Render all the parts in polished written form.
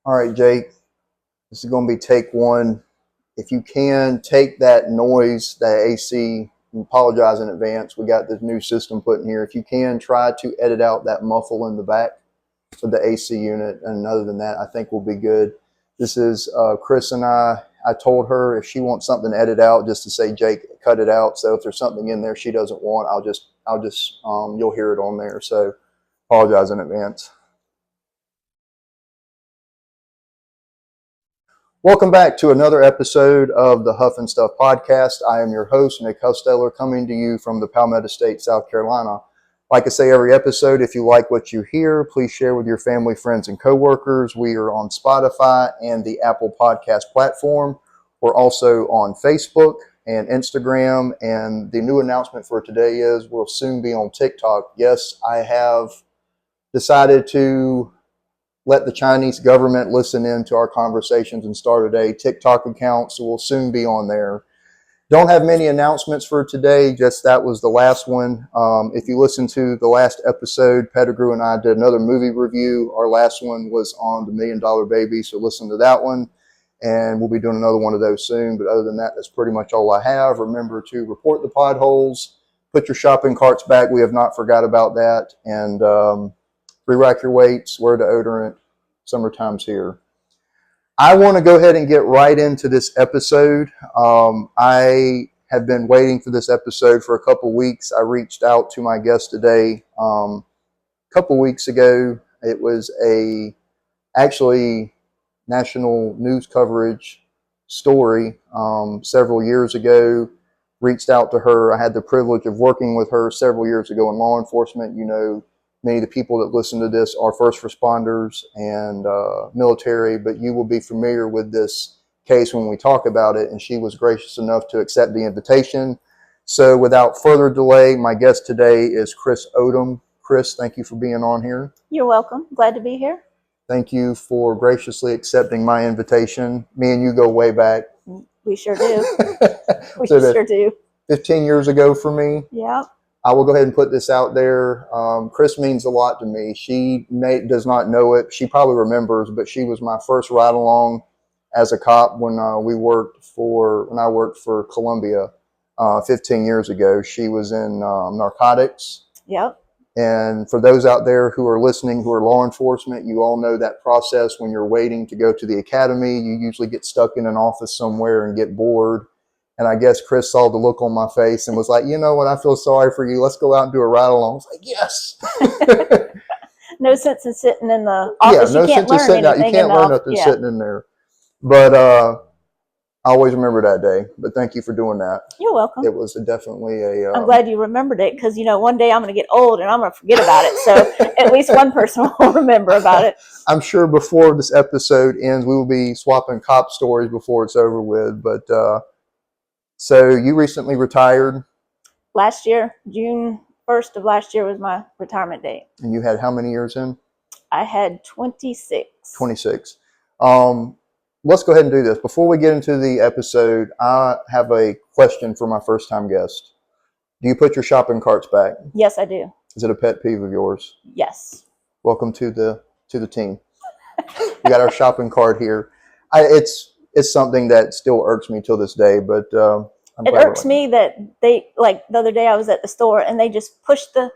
All right, Jake, this is going to be take one. If you can, take that noise, that AC, and apologize in advance. We got this new system put in here. If you can, try to edit out that muffle in the back of the AC unit. And other than that, I think we'll be good. This is Chris and I. I told her if she wants something edited out, just to say, Jake, cut it out. So if there's something in there she doesn't want, you'll hear it on there. So apologize in advance. Welcome back to another episode of the Huff and Stuff podcast. I am your host, Nick Huffsteller, coming to you from the Palmetto State, South Carolina. Like I say every episode, if you like what you hear, please share with your family, friends, and coworkers. We are on Spotify and the Apple Podcast platform. We're also on Facebook and Instagram. And the new announcement for today is we'll soon be on TikTok. Yes, I have decided to let the Chinese government listen in to our conversations and started a TikTok account, so we'll soon be on there. Don't have many announcements for today, just that was the last one. If you listen to the last episode, Pettigrew and I did another movie review. Our last one was on The $1 Million Baby, so listen to that one, and we'll be doing another one of those soon. But other than that, that's pretty much all I have. Remember to report the potholes, put your shopping carts back. We have not forgot about that, and re-rack your weights, wear deodorant. Summertime's here. I want to go ahead and get right into this episode. I have been waiting for this episode for a couple weeks. I reached out to my guest today a couple weeks ago. It was actually national news coverage story several years ago. Reached out to her. I had the privilege of working with her several years ago in law enforcement. You know, many of the people that listen to this are first responders and military, but you will be familiar with this case when we talk about it, and she was gracious enough to accept the invitation. So without further delay, my guest today is Chris Odom. Chris, thank you for being on here. You're welcome. Glad to be here. Thank you for graciously accepting my invitation. Me and you go way back. We sure do. We sure do. 15 years ago for me. Yeah. I will go ahead and put this out there. Chris means a lot to me. She does not know it. She probably remembers, but she was my first ride along as a cop when I worked for Columbia 15 years ago. She was in narcotics. Yep. And for those out there who are listening, who are law enforcement, you all know that process when you're waiting to go to the academy. You usually get stuck in an office somewhere and get bored. And I guess Chris saw the look on my face and was like, you know what, I feel sorry for you. Let's go out and do a ride along. I was like, yes. No sense in sitting in the office. Yeah, no sense in sitting out. You can't learn nothing sitting in there. But I always remember that day. But thank you for doing that. You're welcome. It was definitely a... I'm glad you remembered it because, one day I'm going to get old and I'm going to forget about it. So at least one person will remember about it. I'm sure before this episode ends, we will be swapping cop stories before it's over with. But... So you recently retired? Last year, June 1st of last year was my retirement date. And you had how many years in? I had 26. 26. Let's go ahead and do this. Before we get into the episode, I have a question for my first time guest. Do you put your shopping carts back? Yes, I do. Is it a pet peeve of yours? Yes. Welcome to the team. We got our shopping cart here. It's something that still irks me till this day, but it irks me that they, like the other day I was at the store and they just pushed the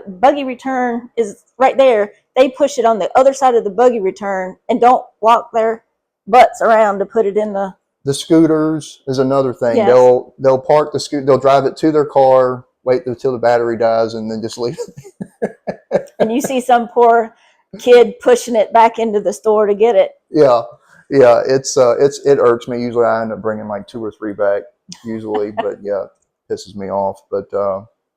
buggy return is right there. They push it on the other side of the buggy return and don't walk their butts around to put it in the... The scooters is another thing. Yes. They'll park the scooter, they'll drive it to their car, wait until the battery dies, and then just leave it. And you see some poor kid pushing it back into the store to get it. Yeah. It irks me. Usually I end up bringing like 2 or 3 back usually, but yeah, it pisses me off, but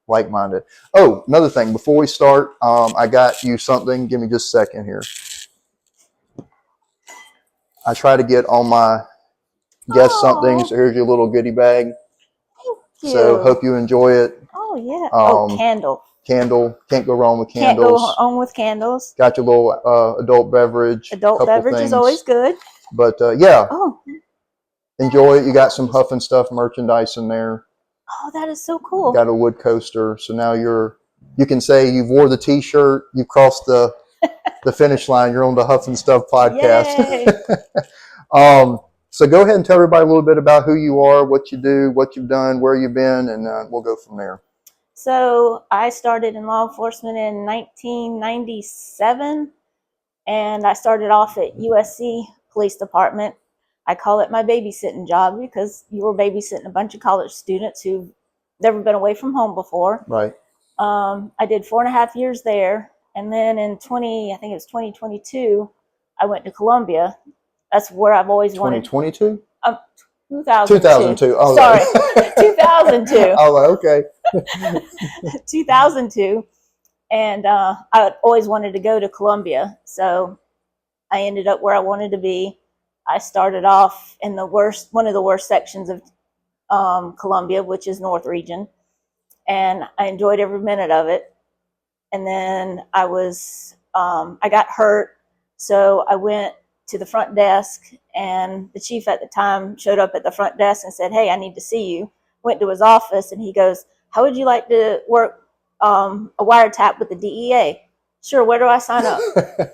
like-minded. Oh, another thing before we start, I got you something. Give me just a second here. I try to get on my guest something. So here's your little goodie bag. Thank you. So hope you enjoy it. Oh yeah. Candle. Candle. Can't go wrong with candles. Can't go wrong with candles. Got your little adult beverage. Adult beverage is always good. But yeah, enjoy it. You got some Huff and Stuff merchandise in there. Oh, that is so cool. Got a wood coaster. So now you can say you've wore the t-shirt, you crossed the the finish line. You're on the Huff and Stuff podcast. Yay. So go ahead and tell everybody a little bit about who you are, what you do, what you've done, where you've been, and we'll go from there. So I started in law enforcement in 1997, and I started off at USC Police Department. I call it my babysitting job because you were babysitting a bunch of college students who've never been away from home before. Right. I did 4.5 years there, and then in 2022, I went to Columbia. That's where I've always wanted. 2022? 2002. 2002. Oh, sorry, 2002. Oh, okay. 2002, and I always wanted to go to Columbia, so I ended up where I wanted to be. I started off in one of the worst sections of Columbia, which is North Region, and I enjoyed every minute of it. And then I got hurt, so I went to the front desk, and the chief at the time showed up at the front desk and said, "Hey, I need to see you." Went to his office, and he goes, "How would you like to work a wiretap with the DEA?" Sure. Where do I sign up?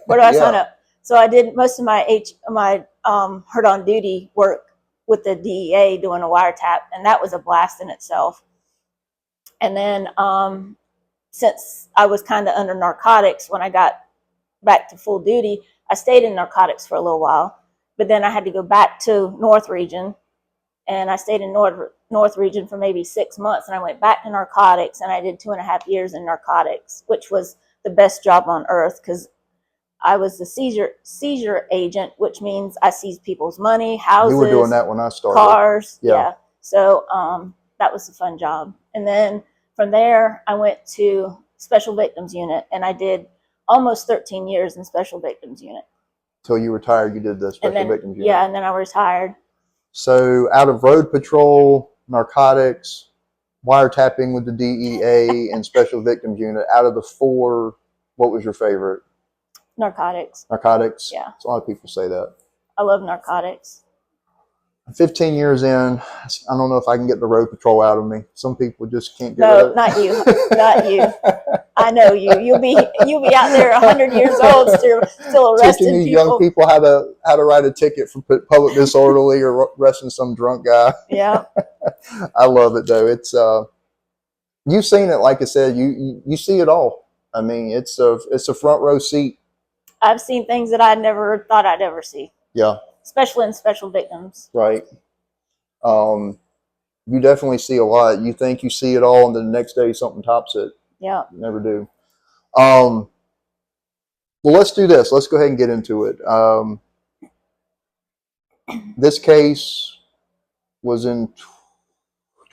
Where do I sign up? So I did most of my hurt on duty work with the DEA doing a wiretap, and that was a blast in itself. And then since I was kind of under narcotics when I got back to full duty, I stayed in narcotics for a little while, but then I had to go back to North Region, and I stayed in North Region for maybe 6 months, and I went back to narcotics, and I did 2.5 years in narcotics, which was the best job on earth because I was the seizure agent, which means I seized people's money, houses. You were doing that when I started. Cars, yeah. So that was a fun job. And then from there, I went to Special Victims Unit, and I did almost 13 years in Special Victims Unit. So you retired, you did the Special Victims Unit. Yeah, and then I retired. So out of road patrol, narcotics, wiretapping with the DEA, and Special Victims Unit, out of the four, what was your favorite? Narcotics. Narcotics? Yeah. So a lot of people say that. I love narcotics. 15 years in, I don't know if I can get the road patrol out of me. Some people just can't get it. No, not you. Not you. I know you. You'll be out there 100 years old still arresting teaching these people. young people how to write a ticket for public disorderly or arresting some drunk guy. Yeah. I love it though. It's you've seen it, like I said, you see it all. I mean, it's a front row seat. I've seen things that I never thought I'd ever see. Yeah. Especially in special victims. Right. You definitely see a lot. You think you see it all, and then the next day something tops it. Yeah. You never do. Well, let's do this. Let's go ahead and get into it. This case was in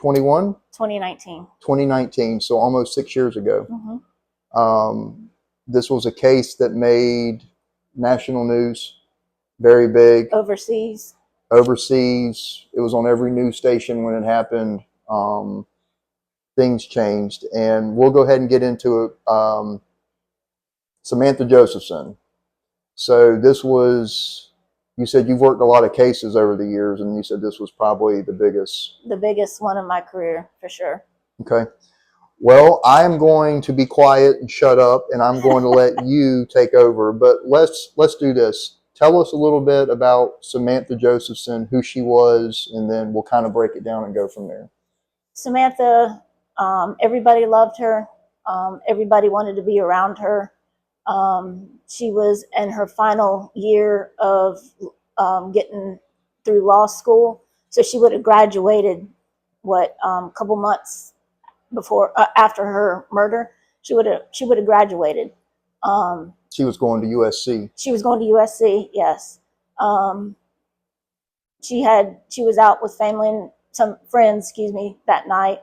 2019. 2019, so almost 6 years ago. Mm-hmm. This was a case that made national news, very big. Overseas. It was on every news station when it happened. Things changed, and we'll go ahead and get into it. Samantha Josephson. So this was, you said you've worked a lot of cases over the years, and you said this was probably the biggest. The biggest one in my career, for sure. Okay. Well, I am going to be quiet and shut up, and I'm going to let you take over. But let's do this. Tell us a little bit about Samantha Josephson, who she was, and then we'll kind of break it down and go from there. Samantha, everybody loved her. Everybody wanted to be around her. She was in her final year of getting through law school, so she would have graduated. A couple months after her murder, she would have graduated. She was going to USC. She was going to USC. Yes. She was out with family and some friends, that night,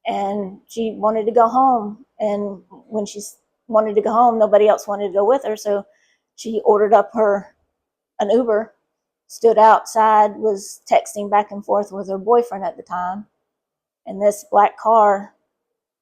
and she wanted to go home. And when she wanted to go home, nobody else wanted to go with her, so she ordered up an Uber, stood outside, was texting back and forth with her boyfriend at the time, and this black car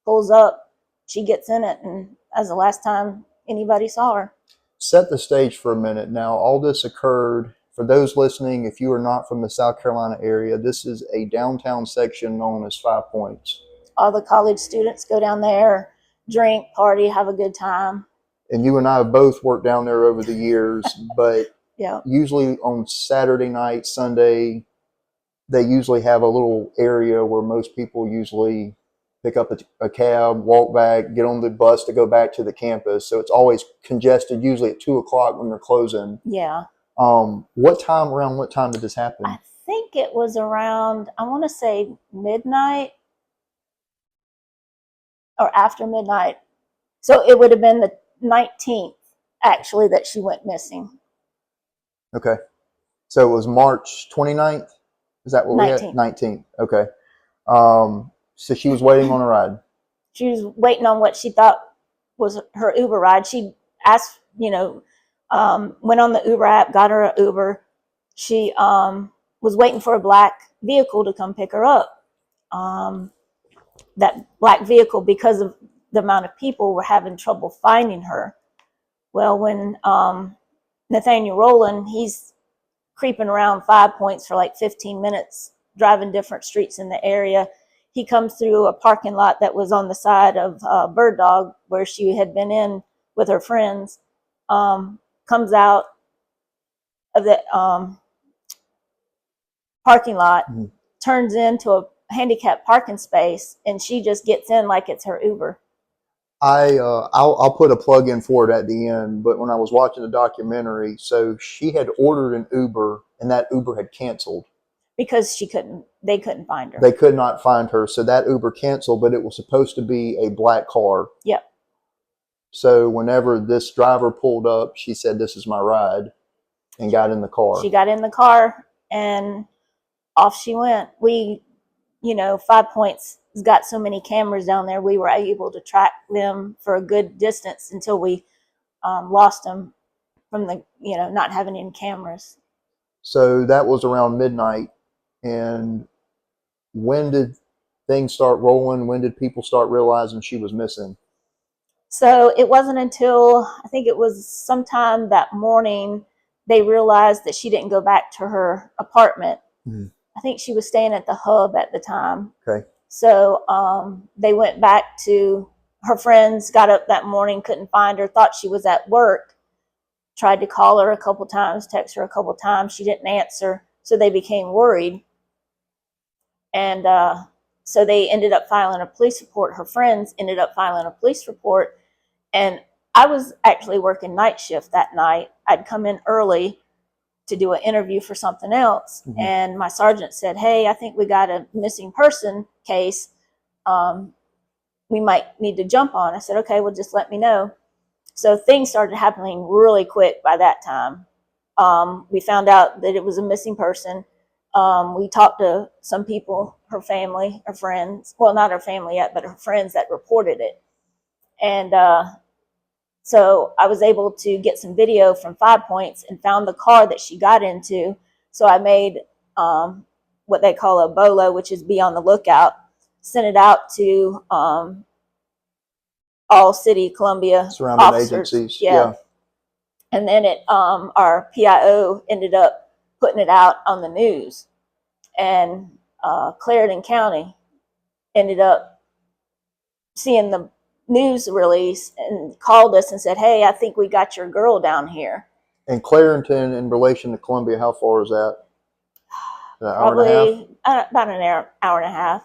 pulls up. She gets in it, and that's the last time anybody saw her. Set the stage for a minute. Now, all this occurred, for those listening, if you are not from the South Carolina area, this is a downtown section known as 5 Points. All the college students go down there, drink, party, have a good time. And you and I have both worked down there over the years, but Yeah. usually on Saturday night, Sunday, they usually have a little area where most people usually pick up a cab, walk back, get on the bus to go back to the campus. So it's always congested, usually at 2 o'clock when they're closing. Yeah. Around what time did this happen? I think it was around, I want to say midnight or after midnight. So it would have been the 19th, actually, that she went missing. Okay. So it was March 29th? Is that what 19th. we had? 19th. Okay. So she was waiting on a ride. She was waiting on what she thought was her Uber ride. She asked, went on the Uber app, got her an Uber. She was waiting for a black vehicle to come pick her up. That black vehicle, because of the amount of people, were having trouble finding her. Well, when Nathaniel Rowland, he's creeping around 5 Points for like 15 minutes, driving different streets in the area. He comes through a parking lot that was on the side of Bird Dog, where she had been in with her friends, comes out of the parking lot, turns into a handicapped parking space, and she just gets in like it's her Uber. I'll put a plug in for it at the end, but when I was watching the documentary, so she had ordered an Uber and that Uber had canceled. Because they couldn't find her. They could not find her, so that Uber canceled, but it was supposed to be a black car. Yep. So whenever this driver pulled up, she said, "This is my ride," and got in the car. She got in the car and off she went. 5 Points has got so many cameras down there, we were able to track them for a good distance until we lost them from the, not having any cameras. So that was around midnight. And when did things start rolling? When did people start realizing she was missing? So it wasn't until, I think it was sometime that morning, they realized that she didn't go back to her apartment. Mm-hmm. I think she was staying at the Hub at the time. Okay. So they went back to her friends, got up that morning, couldn't find her, thought she was at work, tried to call her a couple times, text her a couple times. She didn't answer. So they became worried. And so they ended up filing a police report. Her friends ended up filing a police report. And I was actually working night shift that night. I'd come in early to do an interview for something else. Mm-hmm. And my sergeant said, "Hey, I think we got a missing person case we might need to jump on." I said, "Okay, well, just let me know." So things started happening really quick by that time. We found out that it was a missing person. We talked to some people, her family, her friends, well, not her family yet, but her friends that reported it. And so I was able to get some video from 5 Points and found the car that she got into. So I made what they call a BOLO, which is be on the lookout, sent it out to all city Columbia surrounding officers. Agencies. Yeah. And then our PIO ended up putting it out on the news. And Clarendon County ended up seeing the news release and called us and said, "Hey, I think we got your girl down here." And Clarendon, in relation to Columbia, how far is that? Probably about an hour and a half.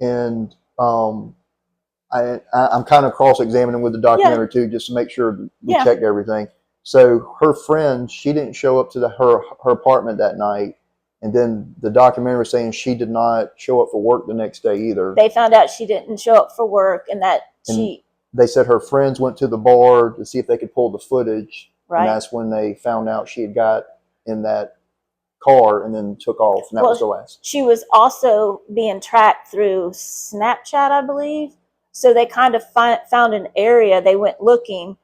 And I'm kind of cross-examining with the documentary too, just to make sure we checked everything. So her friend, she didn't show up to her apartment that night. And then the documentary was saying she did not show up for work the next day either. They found out she didn't show up for work, and they said her friends went to the bar to see if they could pull the footage. Right. And that's when they found out she had got in that car and then took off. And that was the last. She was also being tracked through Snapchat, I believe. So they kind of found an area. They went looking,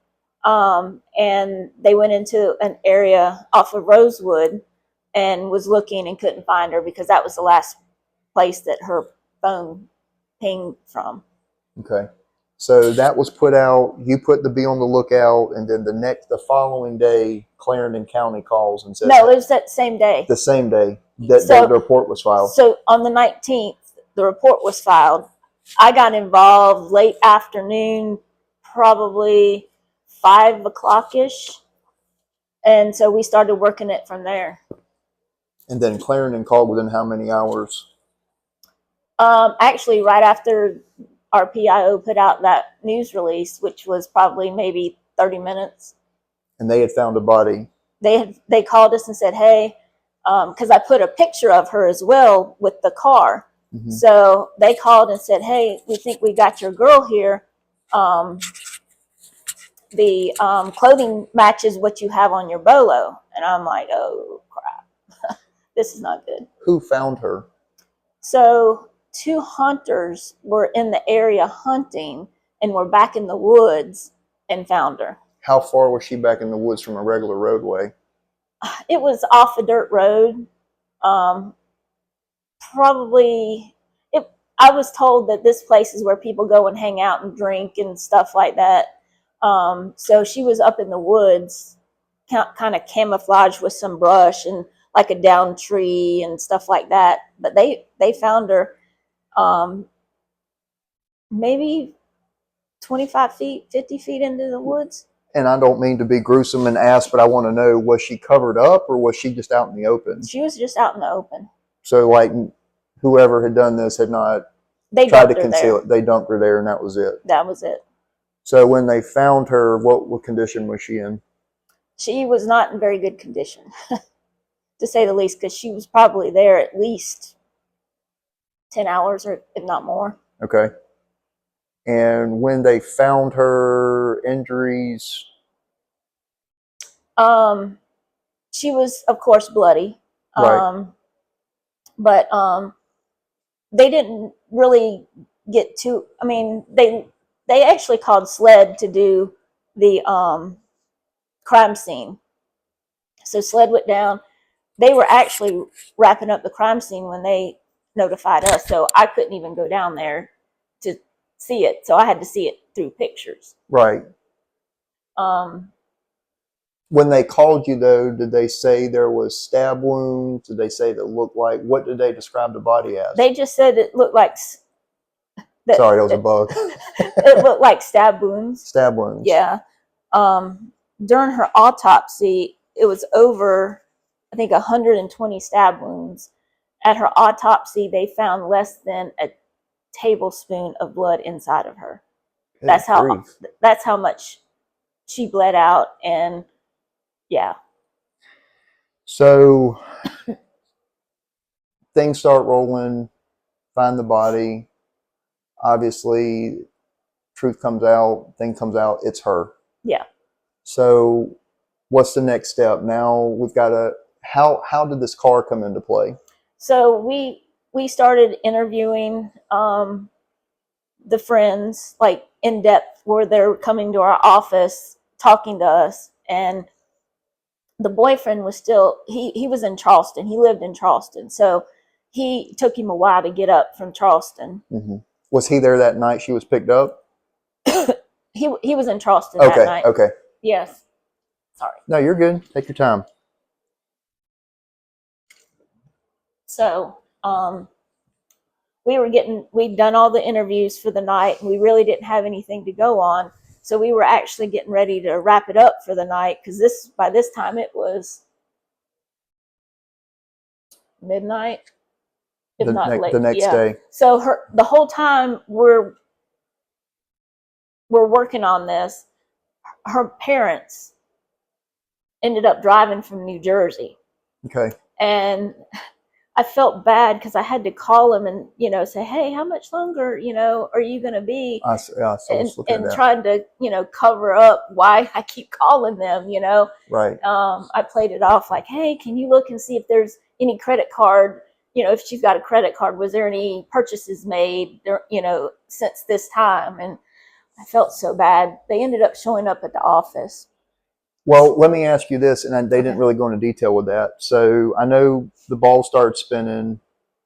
and they went into an area off of Rosewood and was looking and couldn't find her because that was the last place that her phone pinged from. Okay. So that was put out. You put the be on the lookout, and then the following day, Clarendon County calls and says, "No, it was that same day." The same day that the report was filed. So on the 19th, the report was filed. I got involved late afternoon, probably 5 o'clock ish, and so we started working it from there. And then Clarendon called within how many hours? Actually, right after our PIO put out that news release, which was probably maybe 30 minutes. And they had found a body. They called us and said, hey, because I put a picture of her as well with the car. Mm-hmm. So they called and said, hey, we think we got your girl here. The clothing matches what you have on your bolo. And I'm like, oh, crap. This is not good. Who found her? So 2 hunters were in the area hunting and were back in the woods and found her. How far was she back in the woods from a regular roadway? It was off a dirt road. Probably, I was told that this place is where people go and hang out and drink and stuff like that. So she was up in the woods, kind of camouflaged with some brush and like a down tree and stuff like that. But they found her maybe 25 feet, 50 feet into the woods. And I don't mean to be gruesome and ask, but I want to know, was she covered up or was she just out in the open? She was just out in the open. So like whoever had done this had not tried to conceal it. They dumped her there and that was it. That was it. So when they found her, what condition was she in? She was not in very good condition, to say the least, because she was probably there at least 10 hours or if not more. Okay. And when they found her, injuries? She was, of course, bloody. Right. But they didn't really get to, I mean, they actually called SLED to do the crime scene. So SLED went down. They were actually wrapping up the crime scene when they notified us. So I couldn't even go down there to see it. So I had to see it through pictures. Right. When they called you, though, did they say there was stab wounds? Did they say that looked like, what did they describe the body as? They just said it looked like... Sorry, that was a bug. It looked like stab wounds. Stab wounds. Yeah. During her autopsy, it was over, I think, 120 stab wounds. At her autopsy, they found less than a tablespoon of blood inside of her. That's how much she bled out, and yeah. So things start rolling, find the body. Obviously, truth comes out, thing comes out, it's her. Yeah. So what's the next step? Now we've got how did this car come into play? So we started interviewing the friends, like in depth, where they're coming to our office, talking to us. And the boyfriend was still, he was in Charleston. He lived in Charleston. So he took him a while to get up from Charleston. Mm-hmm. Was he there that night she was picked up? He was in Charleston that night. Okay. Yes. Sorry. No, you're good. Take your time. So we'd done all the interviews for the night, and we really didn't have anything to go on. So we were actually getting ready to wrap it up for the night, because by this time it was midnight, if not late. The next day. So the whole time we're working on this, her parents ended up driving from New Jersey. Okay. And I felt bad because I had to call them and, say, hey, how much longer, are you going to be? And trying to, cover up why I keep calling them, Right. I played it off like, hey, can you look and see if there's any credit card, if she's got a credit card, was there any purchases made, since this time? And I felt so bad. They ended up showing up at the office. Well, let me ask you this, and they didn't really go into detail with that. So I know the ball starts spinning.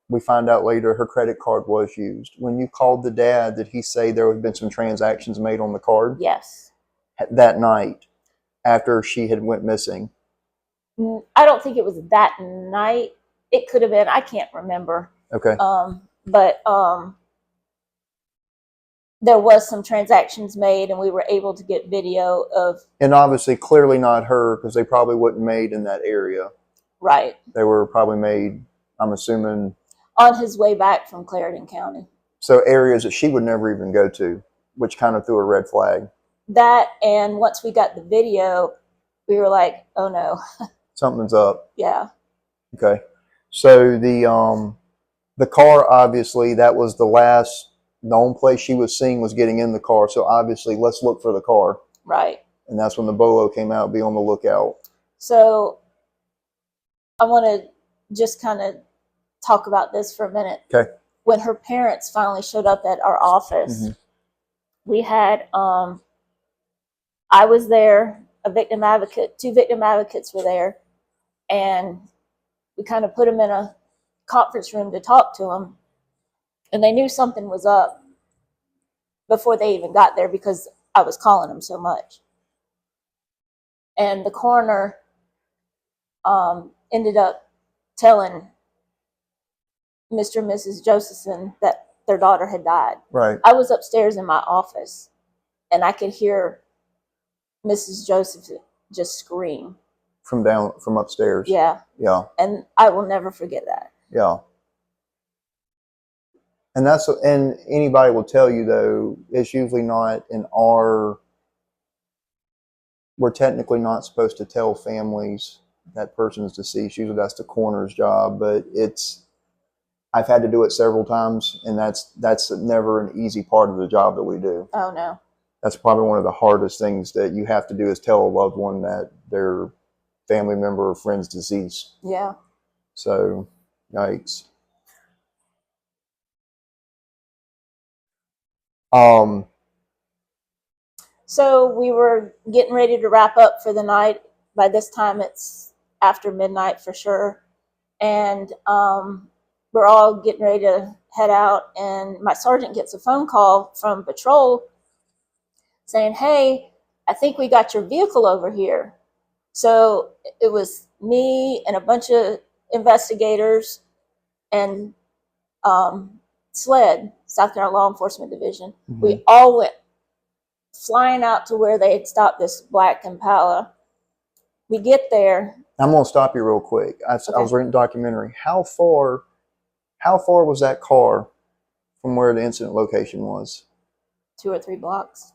We find out later her credit card was used. When you called the dad, did he say there had been some transactions made on the card? Yes. That night after she had went missing? I don't think it was that night. It could have been. I can't remember. Okay. But there was some transactions made, and we were able to get video of. And obviously, clearly not her, because they probably wasn't made in that area. Right. They were probably made, I'm assuming, on his way back from Clarendon County. So areas that she would never even go to, which kind of threw a red flag. That, and once we got the video, we were like, oh no. Something's up. Yeah. Okay. So the car, obviously, that was the last known place she was seen was getting in the car. So obviously, let's look for the car. Right. And that's when the bolo came out, be on the lookout. So I want to just kind of talk about this for a minute. Okay. When her parents finally showed up at our office, we had, I was there, a victim advocate, 2 victim advocates were there, and we kind of put them in a conference room to talk to them, and they knew something was up before they even got there because I was calling them so much. And the coroner ended up telling Mr. and Mrs. Josephson that their daughter had died. Right. I was upstairs in my office, and I could hear Mrs. Josephson just scream. From upstairs. Yeah. Yeah. And I will never forget that. Yeah. And anybody will tell you, though, it's usually not in we're technically not supposed to tell families that person's deceased. Usually that's the coroner's job, but I've had to do it several times, and that's never an easy part of the job that we do. Oh, no. That's probably one of the hardest things that you have to do is tell a loved one that their family member or friend's deceased. Yeah. So, yikes. So we were getting ready to wrap up for the night. By this time, it's after midnight for sure. And we're all getting ready to head out. And my sergeant gets a phone call from patrol saying, hey, I think we got your vehicle over here. So it was me and a bunch of investigators and SLED, South Carolina Law Enforcement Division. We all went flying out to where they had stopped this black Impala. We get there. I'm going to stop you real quick. I was reading a documentary. How far was that car from where the incident location was? 2 or 3 blocks.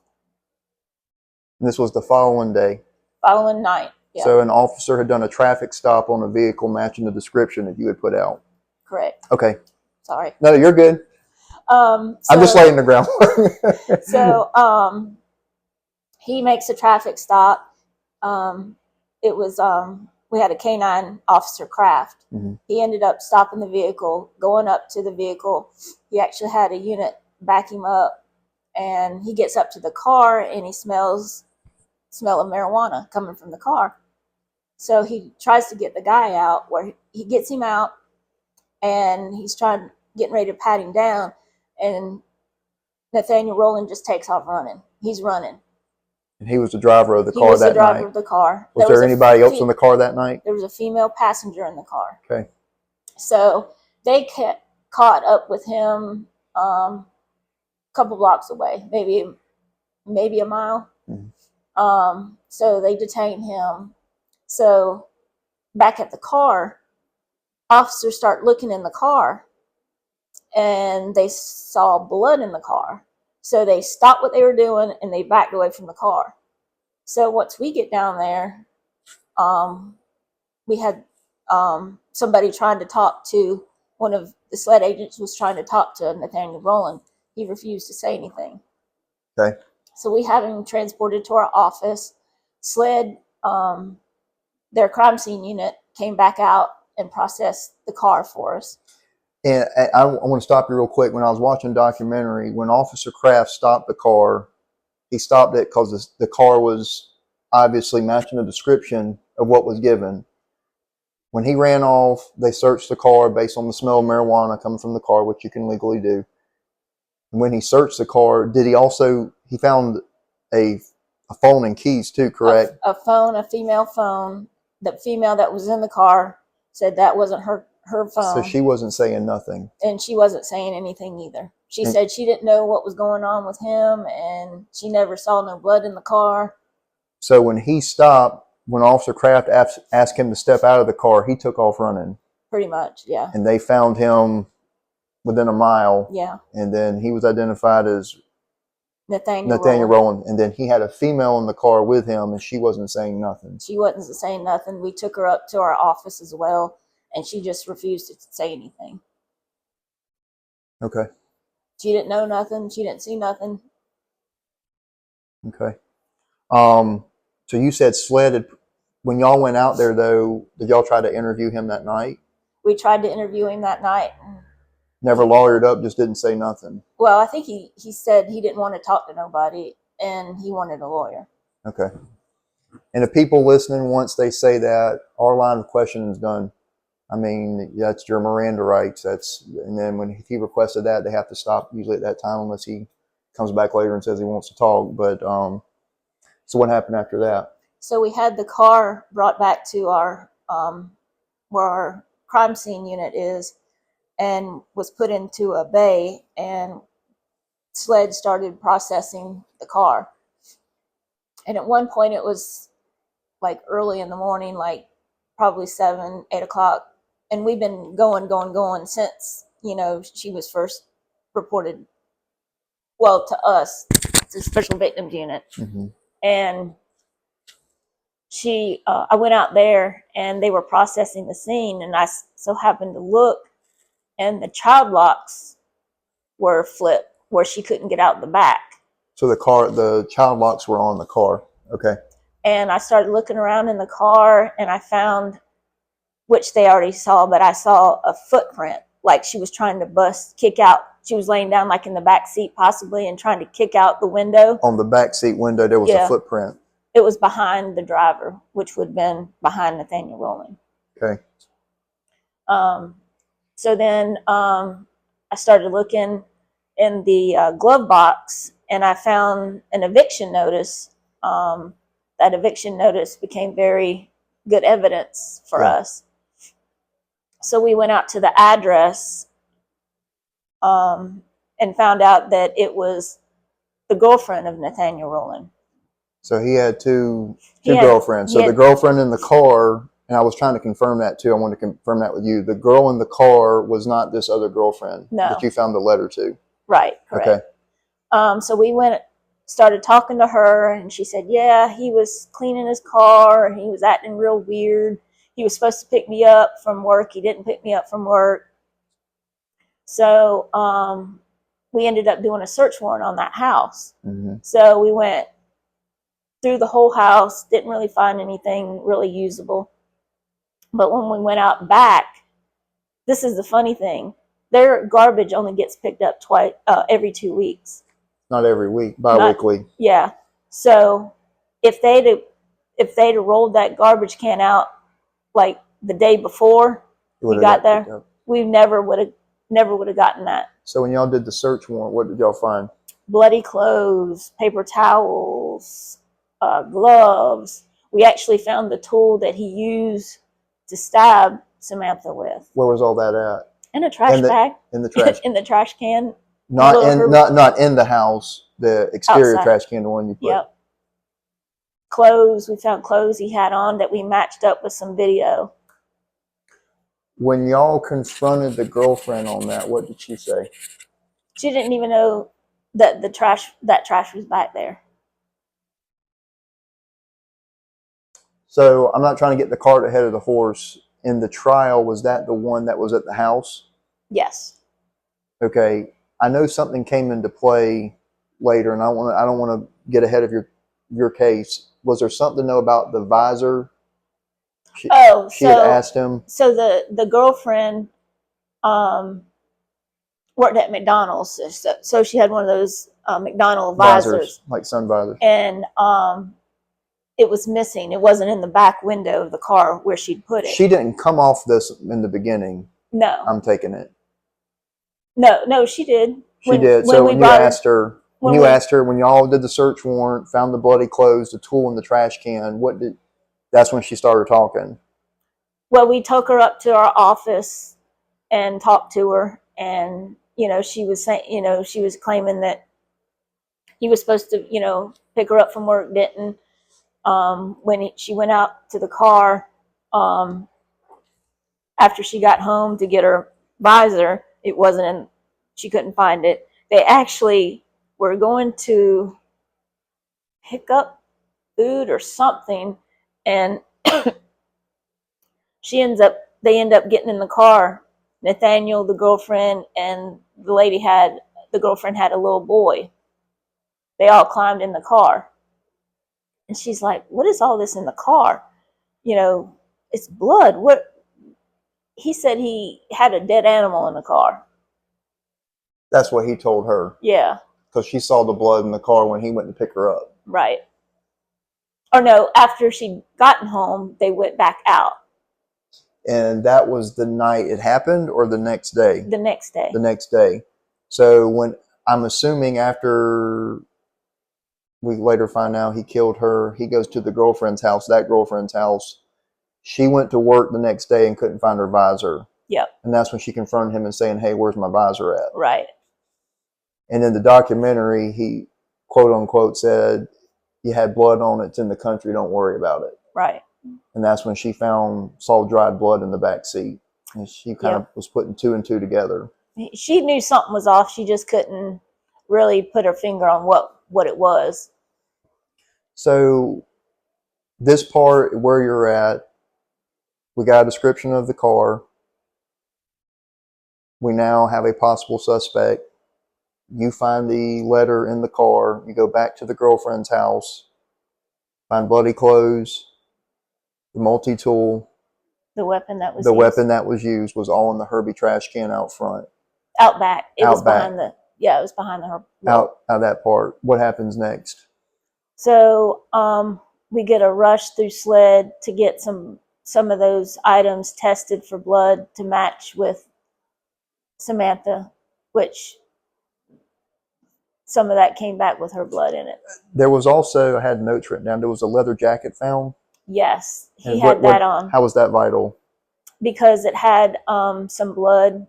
And this was the following day. Following night. Yeah. So an officer had done a traffic stop on a vehicle matching the description that you had put out. Correct. Okay. Sorry. No, you're good. I'm just laying the groundwork. So he makes a traffic stop. It was we had a K9 officer Kraft. He ended up stopping the vehicle, going up to the vehicle. He actually had a unit back him up, and he gets up to the car and he smell of marijuana coming from the car. So he tries to get the guy out, where he gets him out, and he's getting ready to pat him down, and Nathaniel Rowland just takes off running. He's running. And he was the driver of the car that night? He was the driver of the car. Was there anybody else in the car that night? There was a female passenger in the car. Okay. So they caught up with him a couple blocks away, maybe a mile. So they detained him. So back at the car, officers start looking in the car, and they saw blood in the car. So they stopped what they were doing and they backed away from the car. So once we get down there, we had somebody trying to talk to one of the SLED agents was trying to talk to Nathaniel Rowland. He refused to say anything. Okay. So we have him transported to our office. SLED, their crime scene unit, came back out and processed the car for us. And I want to stop you real quick. When I was watching a documentary, when Officer Kraft stopped the car, he stopped it because the car was obviously matching the description of what was given. When he ran off, they searched the car based on the smell of marijuana coming from the car, which you can legally do. And when he searched the car, he found a phone and keys too, correct? A phone, a female phone. The female that was in the car said that wasn't her phone. So she wasn't saying nothing. And she wasn't saying anything either. She said she didn't know what was going on with him, and she never saw no blood in the car. So when he stopped, when Officer Kraft asked him to step out of the car, he took off running. Pretty much, yeah. And they found him within a mile. Yeah. And then he was identified as Nathaniel Rowland. And then he had a female in the car with him, and she wasn't saying nothing. She wasn't saying nothing. We took her up to our office as well, and she just refused to say anything. Okay. She didn't know nothing. She didn't see nothing. Okay. So you said Sled when y'all went out there, though, did y'all try to interview him that night? We tried to interview him that night. Never lawyered up, just didn't say nothing. Well, I think he said he didn't want to talk to nobody, and he wanted a lawyer. Okay. And the people listening, once they say that, our line of questioning is done. I mean, that's your Miranda rights. And then when he requested that, they have to stop usually at that time unless he comes back later and says he wants to talk. But so what happened after that? So we had the car brought back to our where our crime scene unit is, and was put into a bay, and Sled started processing the car. And at one point it was like early in the morning, like probably 7, 8 o'clock. And we've been going since, she was first reported, well, to us, to Special Victims Unit. Mm-hmm. And I went out there, and they were processing the scene, and I so happened to look, and the child locks were flipped where she couldn't get out the back. So the child locks were on the car. Okay. And I started looking around in the car, and I found, which they already saw, but I saw a footprint, like she was trying to kick out. She was laying down like in the back seat possibly and trying to kick out the window. On the back seat window, there was a footprint. It was behind the driver, which would have been behind Nathaniel Rowland. Okay. So then I started looking in the glove box, and I found an eviction notice. That eviction notice became very good evidence for us. So we went out to the address and found out that it was the girlfriend of Nathaniel Rowland. So he had two girlfriends. So the girlfriend in the car, and I was trying to confirm that too. I wanted to confirm that with you. The girl in the car was not this other girlfriend that you found the letter to. Right, correct. Okay. So we started talking to her, and she said, yeah, he was cleaning his car, and he was acting real weird. He was supposed to pick me up from work. He didn't pick me up from work. So we ended up doing a search warrant on that house. Mm-hmm. So we went through the whole house, didn't really find anything really usable. But when we went out back, this is the funny thing. Their garbage only gets picked up twice every 2 weeks. Not every week, bi-weekly. Yeah. So if they'd have rolled that garbage can out like the day before we got there, we never would have gotten that. So when y'all did the search warrant, what did y'all find? Bloody clothes, paper towels, gloves. We actually found the tool that he used to stab Samantha with. Where was all that at? In a trash bag. In the trash. In the trash can. Not in the house. The exterior outside trash can, the one you put. Yep. Clothes. We found clothes he had on that we matched up with some video. When y'all confronted the girlfriend on that, what did she say? She didn't even know that that trash was back there. So I'm not trying to get the cart ahead of the horse. In the trial, was that the one that was at the house? Yes. Okay. I know something came into play later, and I don't want to get ahead of your case. Was there something though about the visor? She had asked him. So the girlfriend worked at McDonald's, so she had one of those McDonald's visors, like sun visors, and it was missing. It wasn't in the back window of the car where she'd put it. She didn't come off this in the beginning. No, I'm taking it. No, she did. She did. So when you asked her, when y'all did the search warrant, found the bloody clothes, the tool in the trash can, that's when she started talking. Well, we took her up to our office and talked to her, and she was saying, she was claiming that he was supposed to, pick her up from work, didn't. When she went out to the car, after she got home to get her visor, it wasn't in, she couldn't find it. They actually were going to pick up food or something, and they end up getting in the car. Nathaniel, the girlfriend, and the girlfriend had a little boy. They all climbed in the car. And she's like, "What is all this in the car? It's blood." He said he had a dead animal in the car. That's what he told her. Yeah. Because she saw the blood in the car when he went to pick her up. Right. Or no, after she'd gotten home, they went back out. And that was the night it happened, or the next day? The next day. The next day. So when I'm assuming after we later find out he killed her, he goes to the girlfriend's house, that girlfriend's house. She went to work the next day and couldn't find her visor. Yep. And that's when she confronted him and saying, "Hey, where's my visor at?" Right. And in the documentary, he quote unquote said, "You had blood on it. It's in the country. Don't worry about it." Right. And that's when she saw dried blood in the back seat. And she kind of was putting two and two together. She knew something was off. She just couldn't really put her finger on what it was. So this part where you're at, we got a description of the car. We now have a possible suspect. You find the letter in the car. You go back to the girlfriend's house, find bloody clothes, the multi-tool. The weapon that was used was all in the Herbie trash can out front. Out back. It was back. behind it was behind the Herbie. Out that part. What happens next? So we get a rush through SLED to get some of those items tested for blood to match with Samantha, which some of that came back with her blood in it. There was also, I had notes written down, there was a leather jacket found. Yes, he had that on. How was that vital? Because it had some blood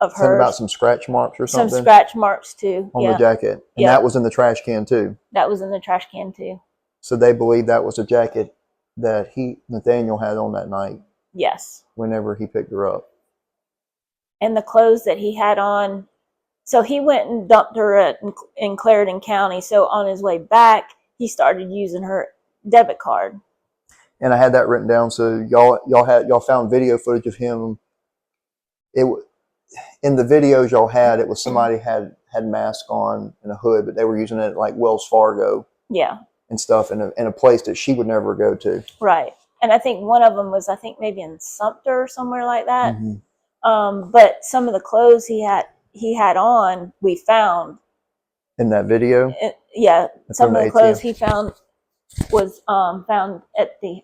of hers. Something about some scratch marks or something? Some scratch marks too. On the jacket. And that was in the trash can too? That was in the trash can too. So they believe that was a jacket that Nathaniel had on that night? Yes. Whenever he picked her up. And the clothes that he had on. So he went and dumped her in Clarendon County. So on his way back, he started using her debit card. And I had that written down. So y'all found video footage of him. In the videos y'all had, it was somebody had mask on and a hood, but they were using it like Wells Fargo. Yeah. And stuff in a place that she would never go to. Right. And I think one of them was, maybe in Sumter or somewhere like that. Mm-hmm. But some of the clothes he had on, we found. In that video? Some of the clothes he found was found at the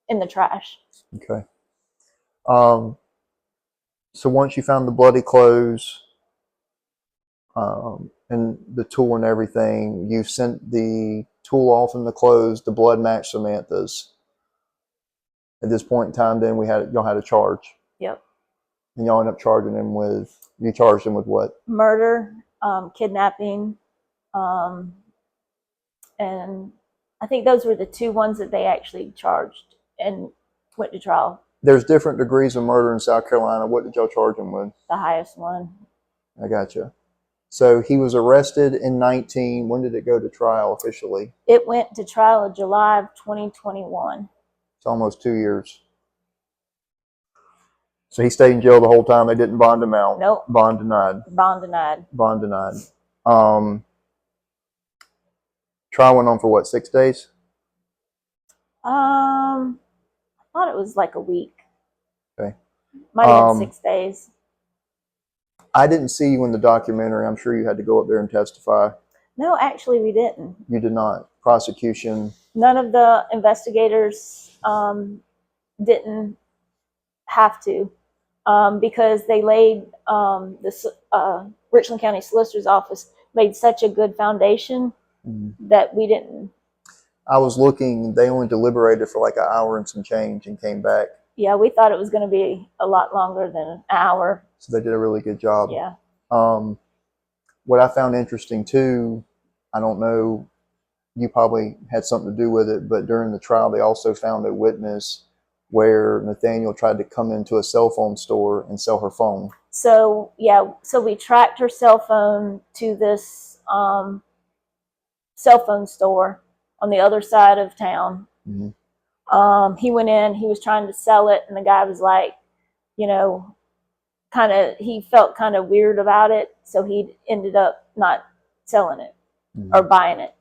in the trash. Okay. So once you found the bloody clothes, and the tool and everything, you sent the tool off and the clothes, the blood matched Samantha's. At this point in time, then y'all had a charge. Yep. And y'all ended up charging him you charged him with what? Murder, kidnapping, and I think those were the two ones that they actually charged and went to trial. There's different degrees of murder in South Carolina. What did y'all charge him with? The highest one. I gotcha. So he was arrested in 19. When did it go to trial officially? It went to trial in July of 2021. It's almost 2 years. So he stayed in jail the whole time. They didn't bond him out. Nope. Bond denied. Bond denied. Bond denied. Trial went on for what, 6 days? I thought it was like a week. Okay. Might have been 6 days. I didn't see you in the documentary. I'm sure you had to go up there and testify. No, actually we didn't. You did not. Prosecution. None of the investigators didn't have to because they laid the Richland County Solicitor's Office laid such a good foundation that we didn't. I was looking, they only deliberated for like an hour and some change and came back. Yeah, we thought it was going to be a lot longer than an hour. So they did a really good job. Yeah. What I found interesting too, I don't know, you probably had something to do with it, but during the trial, they also found a witness where Nathaniel tried to come into a cell phone store and sell her phone. So yeah, so we tracked her cell phone to this cell phone store on the other side of town. Mm-hmm. He went in, he was trying to sell it, and the guy was like, he felt kind of weird about it, so he ended up not selling it or buying it.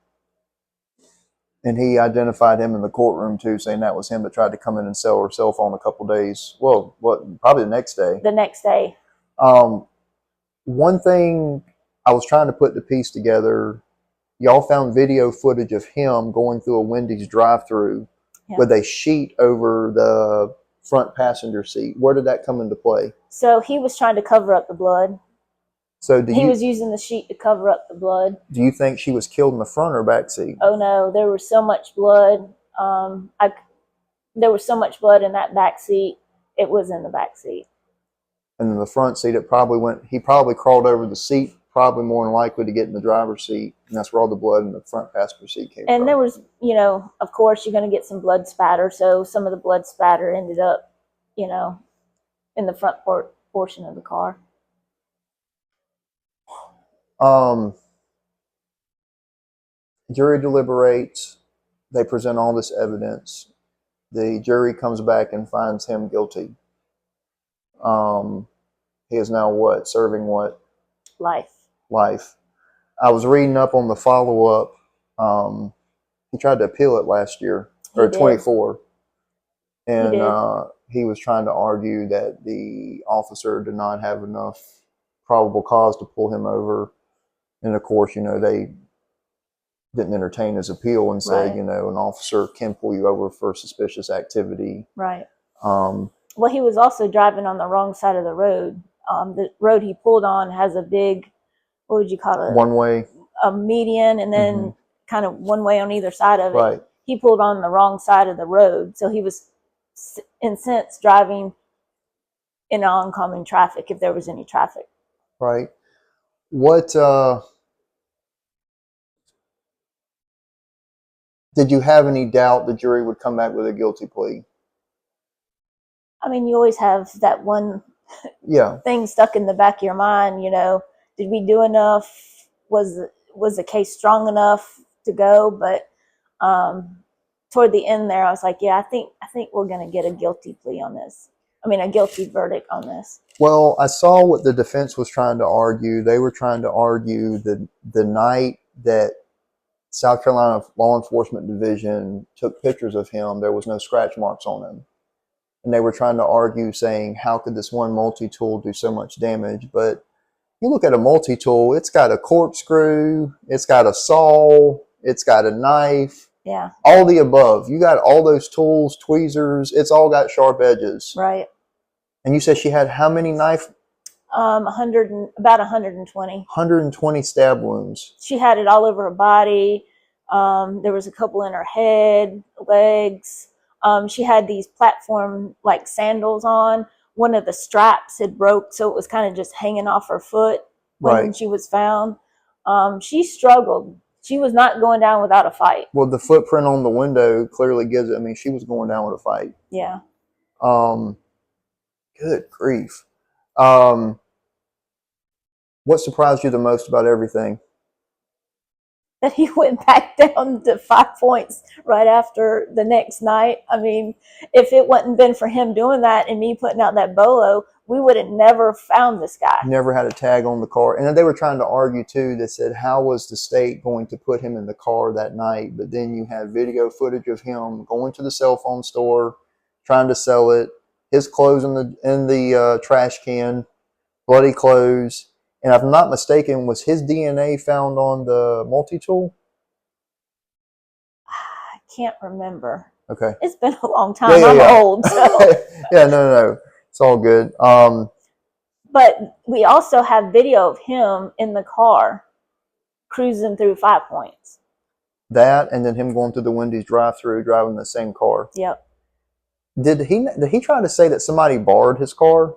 And he identified him in the courtroom too, saying that was him that tried to come in and sell her cell phone a couple days. Well, probably the next day. The next day. One thing I was trying to put the piece together, y'all found video footage of him going through a Wendy's drive-through with a sheet over the front passenger seat. Where did that come into play? So he was trying to cover up the blood. So he was using the sheet to cover up the blood. Do you think she was killed in the front or back seat? Oh no, there was so much blood. There was so much blood in that back seat. It was in the back seat. And in the front seat, he probably crawled over the seat, probably more than likely to get in the driver's seat. And that's where all the blood in the front passenger seat came from. And there was, of course, you're going to get some blood spatter. So some of the blood spatter ended up, in the front portion of the car. Jury deliberates. They present all this evidence. The jury comes back and finds him guilty. He is now serving what? Life. I was reading up on the follow-up. He tried to appeal it last year, or 24. And he was trying to argue that the officer did not have enough probable cause to pull him over. And of course, they didn't entertain his appeal and said, an officer can pull you over for suspicious activity. Right. Well, he was also driving on the wrong side of the road. The road he pulled on has a big, what would you call it? One way. A median, and then kind of one way on either side of it. Right. He pulled on the wrong side of the road, so he was, in a sense, driving in oncoming traffic if there was any traffic. Right. What did you have any doubt the jury would come back with a guilty plea? I mean, you always have that one thing stuck in the back of your mind, did we do enough? Was the case strong enough to go? But toward the end there, I was like, yeah, I think we're going to get a guilty plea on this. I mean, a guilty verdict on this. Well, I saw what the defense was trying to argue. They were trying to argue that the night that South Carolina Law Enforcement Division took pictures of him, there was no scratch marks on him. And they were trying to argue, saying, how could this one multi-tool do so much damage? But you look at a multi-tool, it's got a corkscrew, it's got a saw, it's got a knife. Yeah. All the above. You got all those tools, tweezers, it's all got sharp edges. Right. And you said she had how many knife? About 120. 120 stab wounds. She had it all over her body. There was a couple in her head, legs. She had these platform like sandals on. One of the straps had broke, so it was kind of just hanging off her foot when she was found. She struggled. She was not going down without a fight. Well, the footprint on the window clearly gives it. I mean, she was going down with a fight. Yeah. Good grief. What surprised you the most about everything? That he went back down to 5 points right after the next night. I mean, if it wouldn't been for him doing that and me putting out that bolo, we would have never found this guy. Never had a tag on the car. And then they were trying to argue too. They said, how was the state going to put him in the car that night? But then you had video footage of him going to the cell phone store, trying to sell it, his clothes in the trash can, bloody clothes. And if I'm not mistaken, was his DNA found on the multi-tool? I can't remember. Okay. It's been a long time. I'm old. So. Yeah, no. It's all good. But we also have video of him in the car cruising through 5 points. That, and then him going through the Wendy's drive-through, driving the same car. Yep. Did he try to say that somebody borrowed his car?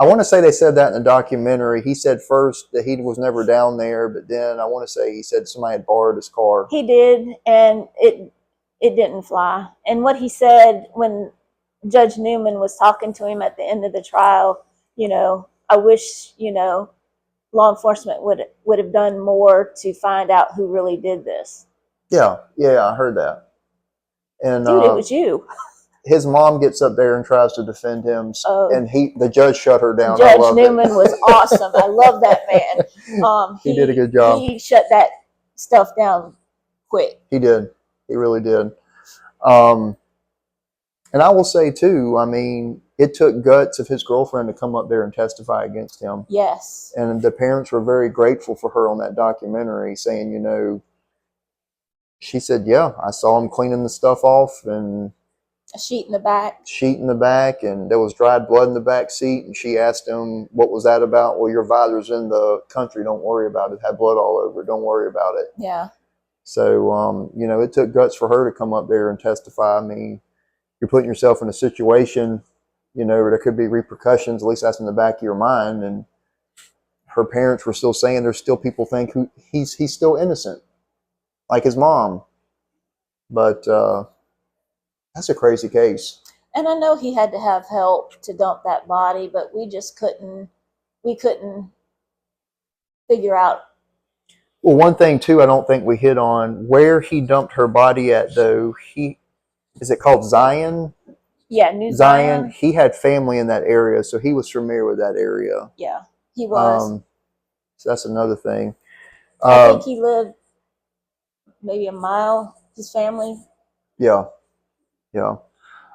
I want to say they said that in the documentary. He said first that he was never down there, but then I want to say he said somebody had borrowed his car. He did, and it didn't fly. And what he said when Judge Newman was talking to him at the end of the trial, I wish, law enforcement would have done more to find out who really did this. Yeah, I heard that. And dude, it was you. His mom gets up there and tries to defend him, and the judge shut her down. Judge Newman was awesome. I love that man. He did a good job. He shut that stuff down quick. He did. He really did. And I will say too, I mean, it took guts of his girlfriend to come up there and testify against him. Yes. And the parents were very grateful for her on that documentary, saying, she said, yeah, I saw him cleaning the stuff off, and a sheet in the back, and there was dried blood in the back seat. And she asked him, what was that about? Well, your visor's in the country. Don't worry about it. It had blood all over it. Don't worry about it. Yeah. So, it took guts for her to come up there and testify. I mean, you're putting yourself in a situation, where there could be repercussions. At least that's in the back of your mind. And her parents were still saying there's still people think he's still innocent, like his mom. But that's a crazy case. And I know he had to have help to dump that body, but we just couldn't figure out. Well, one thing too, I don't think we hit on where he dumped her body at, though. Is it called Zion? Yeah, New Zion. He had family in that area, so he was familiar with that area. Yeah, he was. So that's another thing. I think he lived maybe a mile, his family. Yeah.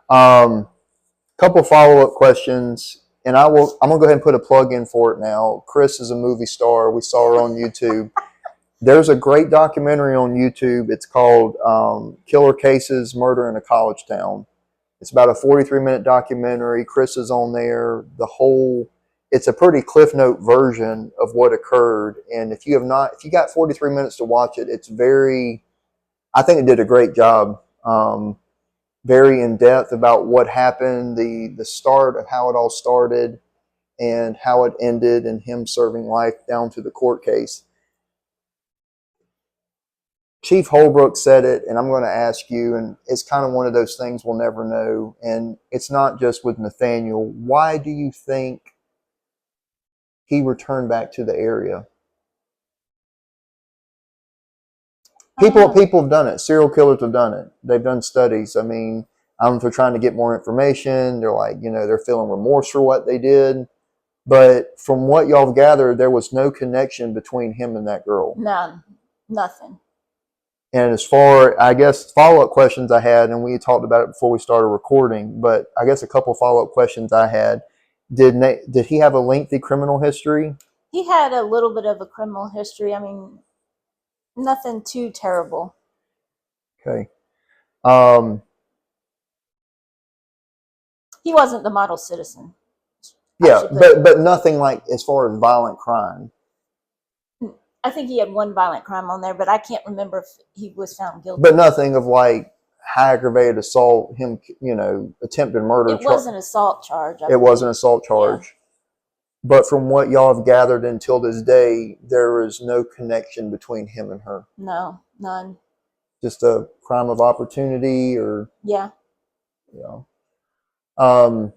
Couple follow-up questions, and I'm gonna go ahead and put a plug in for it now. Chris is a movie star. We saw her on YouTube. There's a great documentary on YouTube. It's called Killer Cases, Murder in a College Town. It's about a 43-minute documentary. Chris is on there. It's a pretty Cliff Note version of what occurred. And if you got 43 minutes to watch it, I think it did a great job. Very in depth about what happened, the start of how it all started, and how it ended, and him serving life down to the court case. Chief Holbrook said it, and I'm going to ask you, and it's kind of one of those things we'll never know, and it's not just with Nathaniel. Why do you think he returned back to the area? People have done it. Serial killers have done it. They've done studies. I mean, I don't know if they're trying to get more information. They're like, they're feeling remorse for what they did. But from what y'all have gathered, there was no connection between him and that girl. None. Nothing. And as far, I guess, follow-up questions I had, and we talked about it before we started recording, but I guess a couple of follow-up questions I had. Did he have a lengthy criminal history? He had a little bit of a criminal history. I mean, nothing too terrible. Okay. He wasn't the model citizen. Yeah, but nothing like as far as violent crime. I think he had one violent crime on there, but I can't remember if he was found guilty. But nothing of like aggravated assault, attempted murder. It was an assault charge. It was an assault charge. Yeah. But from what y'all have gathered until this day, there is no connection between him and her. No, none. Just a crime of opportunity, or yeah. I'll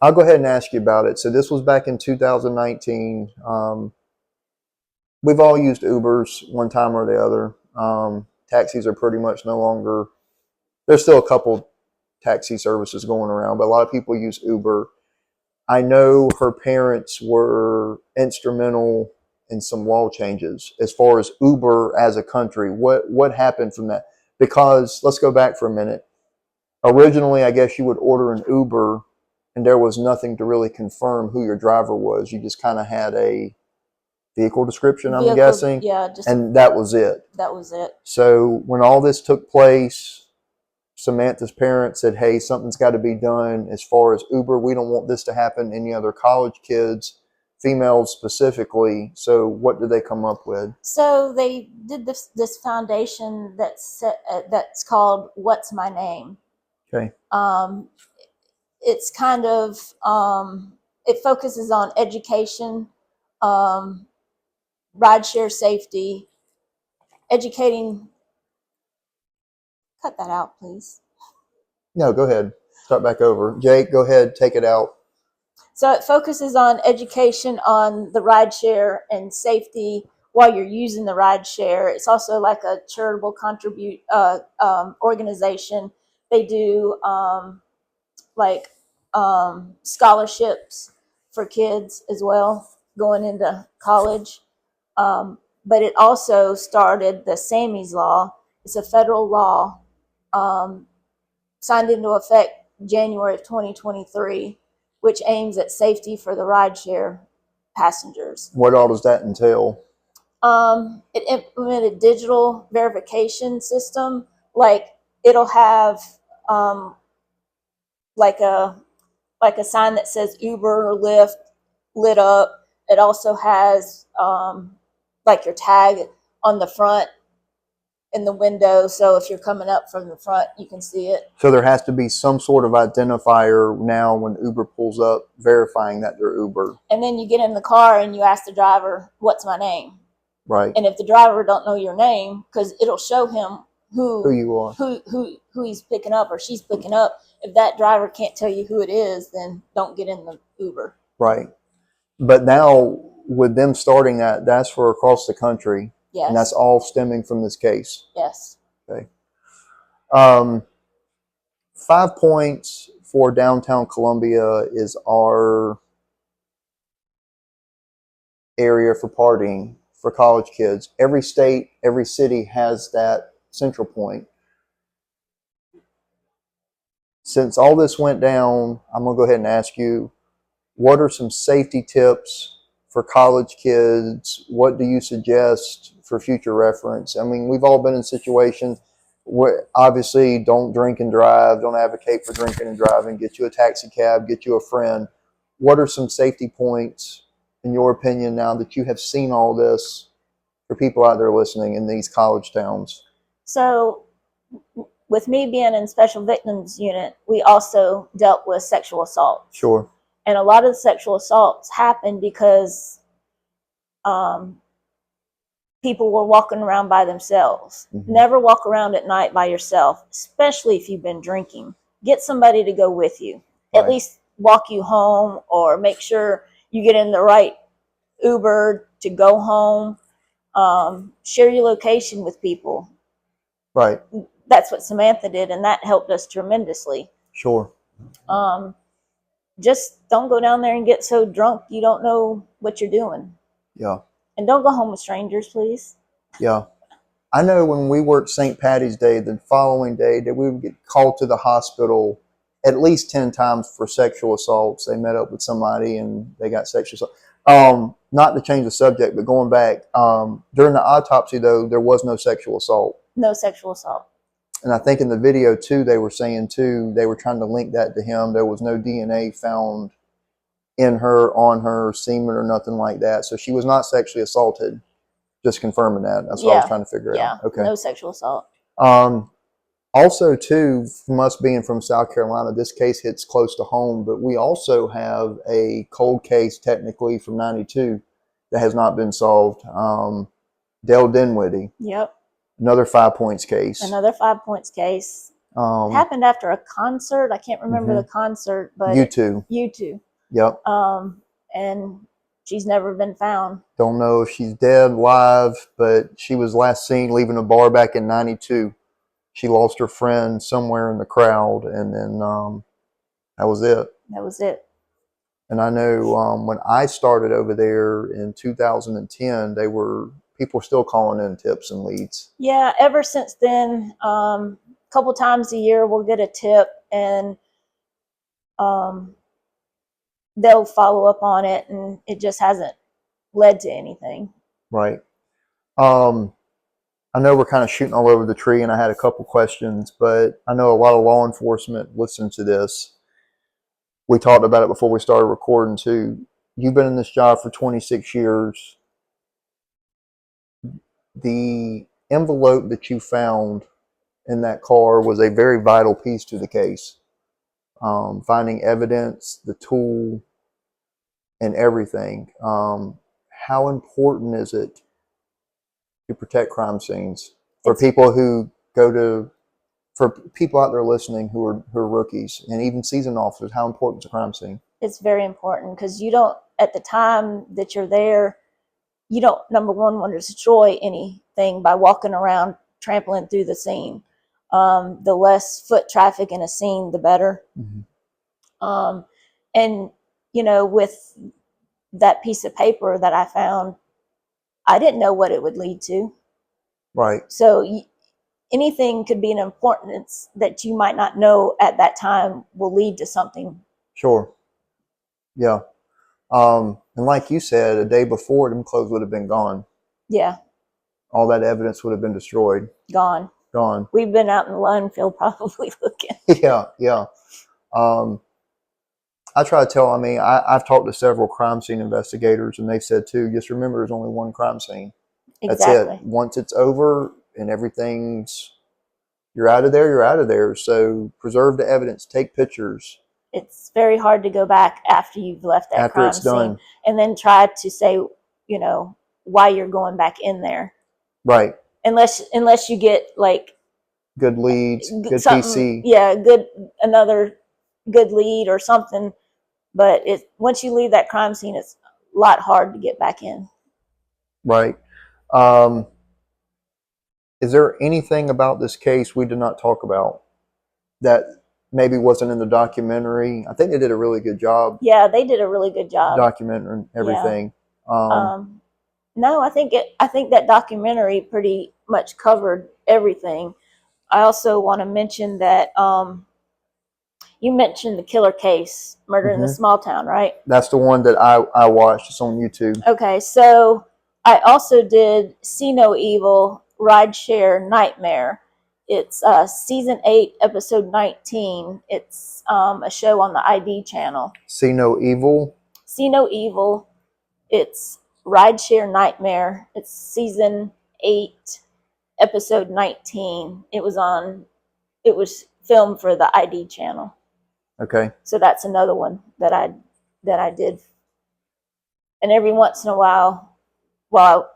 go ahead and ask you about it. So this was back in 2019. We've all used Ubers one time or the other. Taxis are pretty much no longer. There's still a couple taxi services going around, but a lot of people use Uber. I know her parents were instrumental in some law changes as far as Uber as a country. What happened from that? Because let's go back for a minute. Originally, I guess you would order an Uber and there was nothing to really confirm who your driver was. You just kind of had a vehicle description, I'm guessing. Yeah. And that was it. That was it. So when all this took place, Samantha's parents said, hey, something's got to be done as far as Uber. We don't want this to happen to any other college kids, females specifically. So what did they come up with? So they did this foundation that's called What's My Name? Okay. it's kind of it focuses on education, rideshare safety, educating. Cut that out, please. No, go ahead. Start back over. Jake, go ahead. Take it out. So it focuses on education on the rideshare and safety while you're using the rideshare. It's also like a charitable organization. They do like scholarships for kids as well going into college. But it also started the SAMI's law. It's a federal law signed into effect January of 2023, which aims at safety for the rideshare passengers. What all does that entail? It implemented digital verification system. Like it'll have like a sign that says Uber or Lyft lit up. It also has like your tag on the front in the window, so if you're coming up from the front, you can see it. So there has to be some sort of identifier now when Uber pulls up, verifying that they're Uber. And then you get in the car and you ask the driver, "What's my name?" Right. And if the driver don't know your name, because it'll show him who you are, who he's picking up or she's picking up. If that driver can't tell you who it is, then don't get in the Uber. Right. But now with them starting that, that's for across the country. Yes. And that's all stemming from this case. Yes. Okay. 5 points for downtown Columbia is our area for partying for college kids. Every state, every city has that central point. Since all this went down, I'm going to go ahead and ask you, what are some safety tips for college kids? What do you suggest for future reference? I mean, we've all been in situations where obviously don't drink and drive, don't advocate for drinking and driving, get you a taxi cab, get you a friend. What are some safety points, in your opinion, now that you have seen all this, for people out there listening in these college towns? So with me being in special victims unit, we also dealt with sexual assault. Sure. And a lot of the sexual assaults happen because people were walking around by themselves. Mm-hmm. Never walk around at night by yourself, especially if you've been drinking. Get somebody to go with you. Right. At least walk you home, or make sure you get in the right Uber to go home. Share your location with people. Right. That's what Samantha did, and that helped us tremendously. Sure. Just don't go down there and get so drunk you don't know what you're doing. Yeah. And don't go home with strangers, please. Yeah. I know when we worked St. Patty's Day, the following day, that we would get called to the hospital at least 10 times for sexual assaults. They met up with somebody and they got sexual assault. Not to change the subject, but going back, during the autopsy, though, there was no sexual assault. No sexual assault. And I think in the video, too, they were saying, too, they were trying to link that to him. There was no DNA found in her, on her, semen or nothing like that. So she was not sexually assaulted. Just confirming that. That's what I was trying to figure out. Okay. No sexual assault. Also, too, from us being from South Carolina, this case hits close to home, but we also have a cold case technically from 92 that has not been solved. Dale Dinwiddie. Yep. Another 5 points case. Another 5 points case. It happened after a concert. I can't remember the concert, but U2. U2. Yep. And she's never been found. Don't know if she's dead, alive, but she was last seen leaving a bar back in 92. She lost her friend somewhere in the crowd, and then that was it. That was it. And I know when I started over there in 2010, people were still calling in tips and leads. Yeah, ever since then, a couple times a year we'll get a tip, and they'll follow up on it, and it just hasn't led to anything. Right. I know we're kind of shooting all over the tree, and I had a couple questions, but I know a lot of law enforcement listen to this. We talked about it before we started recording too. You've been in this job for 26 years. The envelope that you found in that car was a very vital piece to the case. finding evidence, the tool, and everything. How important is it to protect crime scenes for people who go to, for people out there listening who are rookies and even seasoned officers? How important is a crime scene? It's very important because you don't, at the time that you're there, you don't, number one, want to destroy anything by walking around trampling through the scene. The less foot traffic in a scene, the better. Mm-hmm. And, you know, with that piece of paper that I found, I didn't know what it would lead to. Right. So anything could be an importance that you might not know at that time will lead to something. Sure. Yeah. And like you said, a day before, them clothes would have been gone. Yeah. All that evidence would have been destroyed. Gone. We've been out in the lawn field probably looking. Yeah. I try to tell, I've talked to several crime scene investigators, and they've said too, just remember there's only one crime scene. Exactly. That's it. Once it's over and you're out of there, you're out of there. So preserve the evidence, take pictures. It's very hard to go back after you've left that crime scene and then try to say, you know, why you're going back in there. Right. Unless you get like good leads, good PC. Yeah, another good lead or something. But once you leave that crime scene, it's a lot hard to get back in. Right. Is there anything about this case we did not talk about that maybe wasn't in the documentary? I think they did a really good job. Yeah, they did a really good job documenting everything. Yeah. No, I think that documentary pretty much covered everything. I also want to mention that you mentioned the killer case, Murder in the Small Town, right? That's the one that I watched. It's on YouTube. Okay, so I also did See No Evil, Rideshare Nightmare. It's season 8, episode 19. It's a show on the ID channel. See No Evil? See No Evil. It's Rideshare Nightmare. It's season 8, episode 19. It was filmed for the ID channel. Okay. So that's another one that I did. And every once in a while,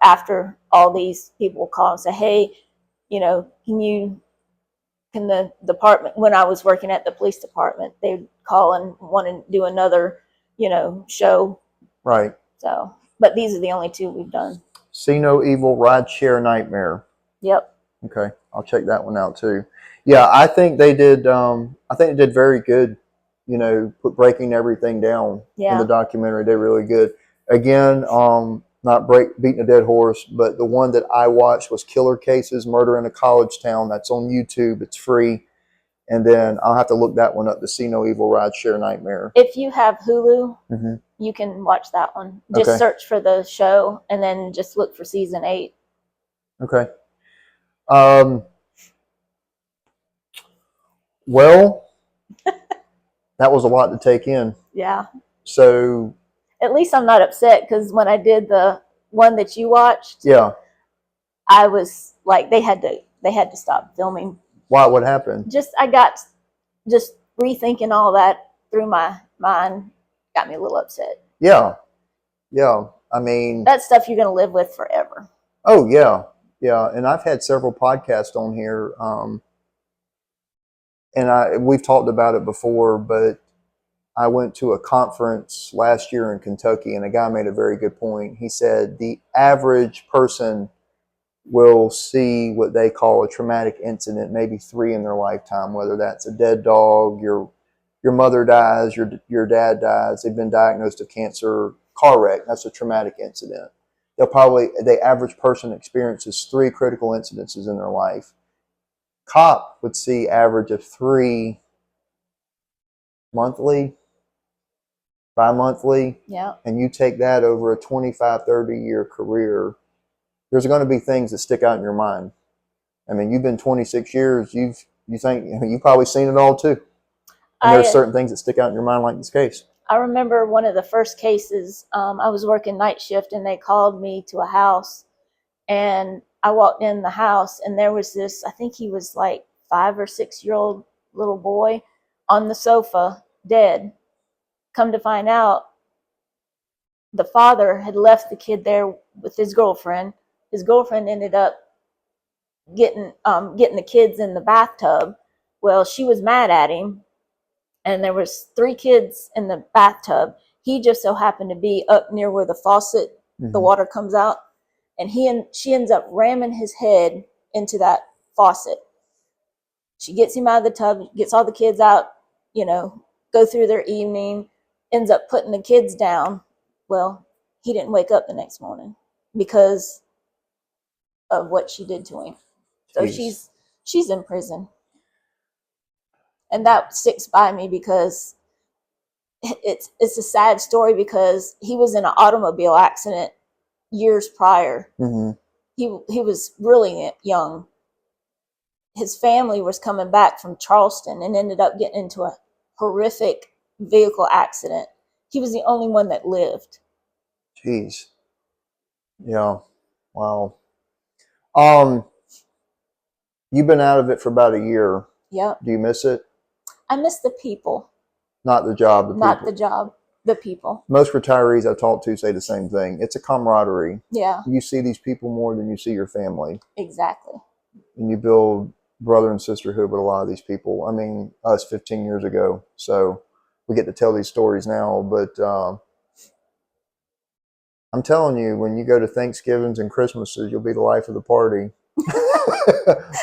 after all these people call and say, hey, you know, can the department, when I was working at the police department, they'd call and want to do another, you know, show. Right. So, but these are the only 2 we've done. See No Evil, Rideshare Nightmare. Yep. Okay. I'll check that one out too. Yeah, I think they did very good, you know, breaking everything down in the documentary. They're really good. Again, not beating a dead horse, but the one that I watched was Killer Cases, Murder in a College Town. That's on YouTube. It's free. And then I'll have to look that one up, the See No Evil, Rideshare Nightmare. If you have Hulu, you can watch that one. Just search for the show and then just look for season 8. Okay. Well, that was a lot to take in. Yeah. So at least I'm not upset because when I did the one that you watched, I was like, they had to stop filming. Why? What happened? I got rethinking all that through my mind, got me a little upset. Yeah. I mean, that stuff you're gonna live with forever. Oh yeah. And I've had several podcasts on here, and we've talked about it before, but I went to a conference last year in Kentucky, and a guy made a very good point. He said the average person will see what they call a traumatic incident, maybe 3 in their lifetime, whether that's a dead dog, your mother dies, your dad dies, they've been diagnosed with cancer, car wreck, that's a traumatic incident. The average person experiences 3 critical incidences in their life. Cop would see average of 3 monthly, bi-monthly, and you take that over a 25, 30-year career, there's going to be things that stick out in your mind. I mean, you've been 26 years, you've probably seen it all too. And there's certain things that stick out in your mind, like this case. I remember one of the first cases, I was working night shift and they called me to a house, and I walked in the house and there was this, I think he was like 5 or 6 year old little boy on the sofa, dead. Come to find out, the father had left the kid there with his girlfriend. His girlfriend ended up getting the kids in the bathtub. Well, she was mad at him, and there was 3 kids in the bathtub. He just so happened to be up near where the faucet, the water comes out, and she ends up ramming his head into that faucet. She gets him out of the tub, gets all the kids out, go through their evening, ends up putting the kids down. Well, he didn't wake up the next morning because of what she did to him. So she's in prison. And that sticks by me because it's a sad story, because he was in an automobile accident years prior. He was really young. His family was coming back from Charleston and ended up getting into a horrific vehicle accident. He was the only one that lived. Jeez. Yeah. Wow. You've been out of it for about a year. Yep. Do you miss it? I miss the people. Not the job. Not the job. The people. Most retirees I talk to say the same thing. It's a camaraderie. Yeah. You see these people more than you see your family. Exactly. And you build brother and sisterhood with a lot of these people. I mean, us 15 years ago. So we get to tell these stories now. But I'm telling you, when you go to Thanksgivings and Christmases, you'll be the life of the party.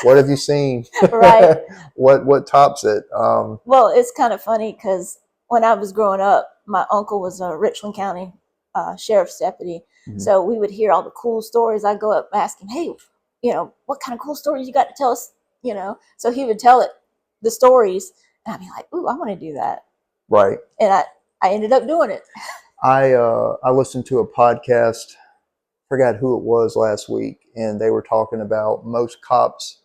What have you seen? Right. What tops it? Well, it's kind of funny because when I was growing up, my uncle was a Richland County sheriff's deputy. So we would hear all the cool stories. I'd go up and ask him, hey, what kind of cool stories you got to tell us? So he would tell the stories, and I'd be like, ooh, I want to do that. Right. And I ended up doing it. I listened to a podcast, forgot who it was last week, and they were talking about most cops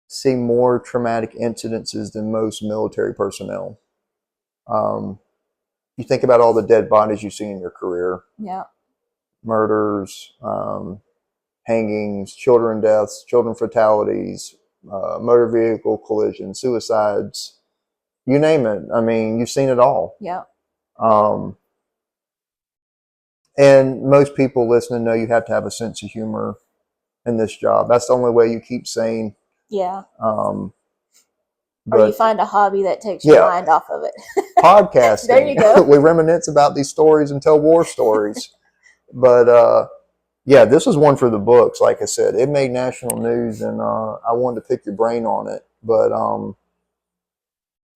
see more traumatic incidences than most military personnel. You think about all the dead bodies you see in your career. Yeah. Murders, hangings, children deaths, children fatalities, motor vehicle collisions, suicides, you name it. I mean, you've seen it all. Yeah. And most people listening know you have to have a sense of humor in this job. That's the only way you keep sane. Yeah. But or you find a hobby that takes your mind off of it. Podcasting. There you go. We reminisce about these stories and tell war stories. But this was one for the books. Like I said, it made national news, and I wanted to pick your brain on it. But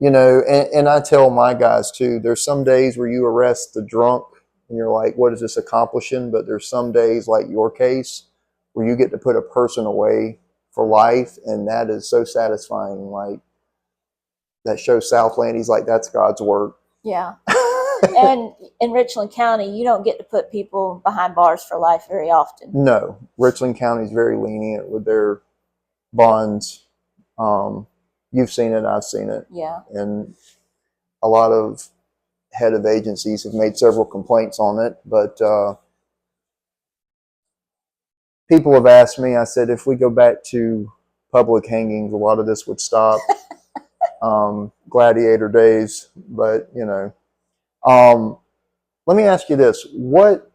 and I tell my guys too, there's some days where you arrest the drunk and you're like, what is this accomplishing? But there's some days, like your case, where you get to put a person away for life, and that is so satisfying. Like that show Southland, he's like, that's God's work. Yeah. And in Richland County, you don't get to put people behind bars for life very often. No, Richland County is very lenient with their bonds. You've seen it, I've seen it. Yeah. And a lot of head of agencies have made several complaints on it, but people have asked me, I said, if we go back to public hangings, a lot of this would stop. Gladiator days, but let me ask you this. What,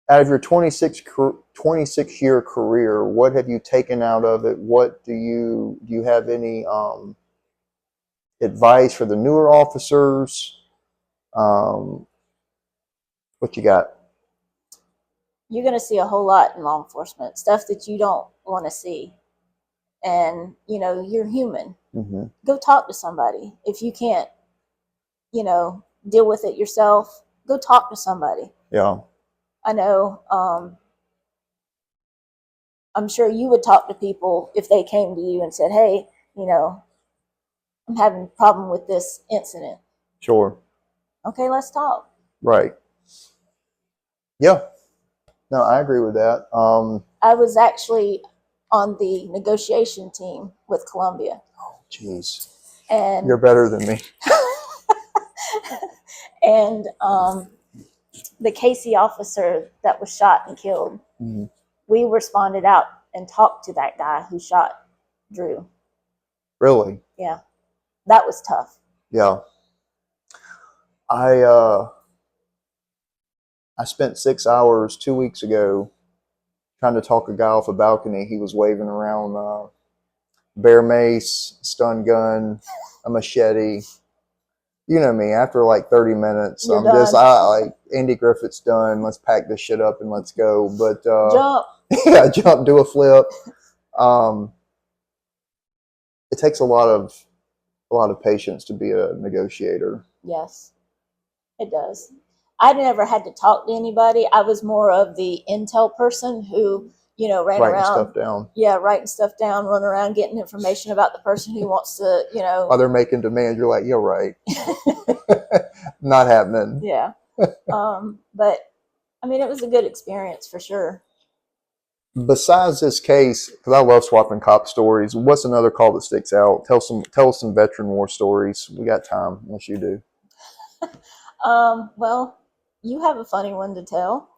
out of your 26-year career, what have you taken out of it? What do you have any advice for the newer officers? What you got? You're going to see a whole lot in law enforcement, stuff that you don't want to see. And, you're human. Mm-hmm. Go talk to somebody. If you can't, deal with it yourself, go talk to somebody. Yeah. I know, I'm sure you would talk to people if they came to you and said, hey, I'm having a problem with this incident. Sure. Okay, let's talk. Right. Yeah. No, I agree with that. I was actually on the negotiation team with Columbia. Oh, jeez. And you're better than me. And the Casey officer that was shot and killed, Mm-hmm. we responded out and talked to that guy who shot Drew. Really? Yeah. that was tough. Yeah. I spent 6 hours 2 weeks ago trying to talk a guy off a balcony. He was waving around bear mace, stun gun, a machete. You know me. After like 30 minutes, You're I'm done. just like Andy Griffith's done. Let's pack this shit up and let's go. But Jump. yeah, jump, do a flip. It takes a lot of patience to be a negotiator. Yes, it does. I never had to talk to anybody. I was more of the intel person who, ran Writing around. stuff down. Yeah, writing stuff down, running around, getting information about the person who wants to, While they're making demands, you're like, you're right. Not happening. Yeah. But I mean, it was a good experience for sure. Besides this case, because I love swapping cop stories, what's another call that sticks out? Tell us some veteran war stories. We got time, unless you do. Well, you have a funny one to tell.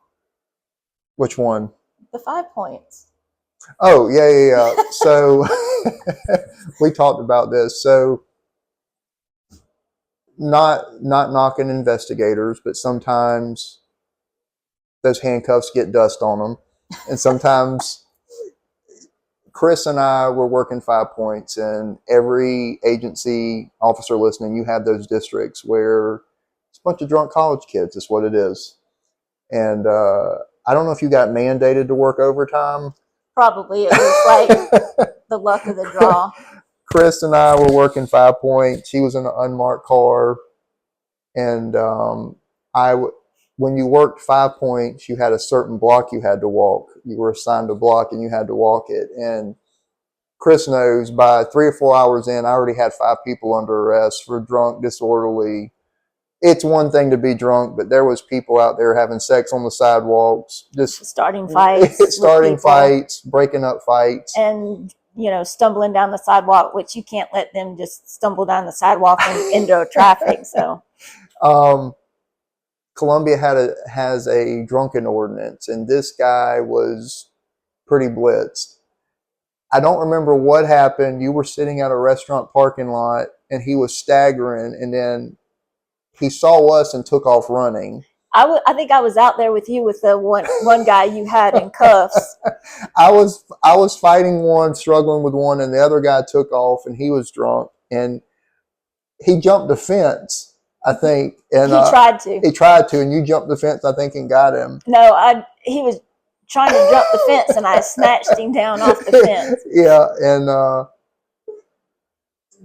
Which one? The 5 points. Oh, yeah. So we talked about this. So not knocking investigators, but sometimes those handcuffs get dust on them, and sometimes Chris and I were working 5 points, and every agency officer listening, you have those districts where it's a bunch of drunk college kids. That's what it is. And I don't know if you got mandated to work overtime. Probably. It was like the luck of the draw. Chris and I were working 5 points. He was in an unmarked car. And when you worked 5 points, you had a certain block you had to walk. You were assigned a block and you had to walk it. And Chris knows by 3 or 4 hours in, I already had 5 people under arrest for drunk, disorderly. It's one thing to be drunk, but there was people out there having sex on the sidewalks, just starting fights, breaking up fights, and stumbling down the sidewalk, which you can't let them just stumble down the sidewalk and into traffic. So, Columbia has a drunken ordinance, and this guy was pretty blitzed. I don't remember what happened. You were sitting at a restaurant parking lot, and he was staggering, and then he saw us and took off running. I think I was out there with you with the one guy you had in cuffs. I was fighting one, struggling with one, and the other guy took off, and he was drunk, and he jumped the fence, I think. And he tried to. He tried to, and you jumped the fence, I think, and got him. No, he was trying to jump the fence, and I snatched him down off the fence. Yeah, and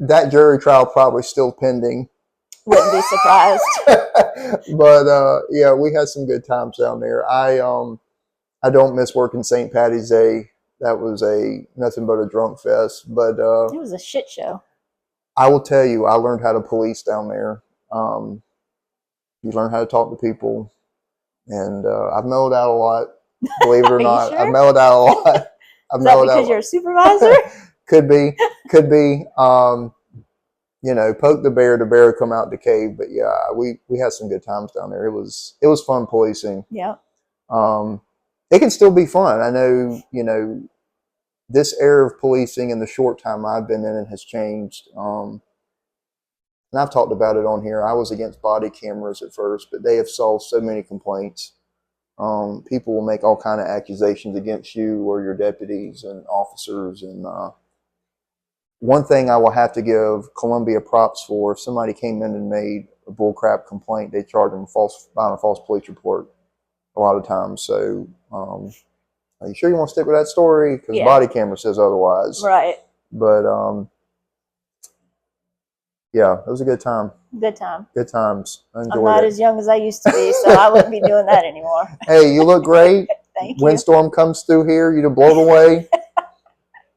that jury trial probably still pending. Wouldn't be surprised. But yeah, we had some good times down there. I don't miss working St. Patty's Day. That was nothing but a drunk fest. But it was a shit show. I will tell you, I learned how to police down there. You learn how to talk to people, and I've mellowed out a lot. Believe it or not, sure? I've mellowed out a lot. Is that because you're a supervisor? Could be. Poke the bear come out the cave. But yeah, we had some good times down there. It was fun policing. Yeah. It can still be fun. I know, this era of policing in the short time I've been in it has changed. And I've talked about it on here. I was against body cameras at first, but they have solved so many complaints. People will make all kind of accusations against you or your deputies and officers. And one thing I will have to give Columbia props for: if somebody came in and made a bullcrap complaint, they charge them filing a false police report a lot of times. So, are you sure you want to stick with that story? Because body camera says otherwise. Right. But yeah, it was a good time. Good time. Good times. I enjoyed it. I'm not as young as I used to be, so I wouldn't be doing that anymore. Hey, you look great. Thank you. Windstorm comes through here, you blow it away.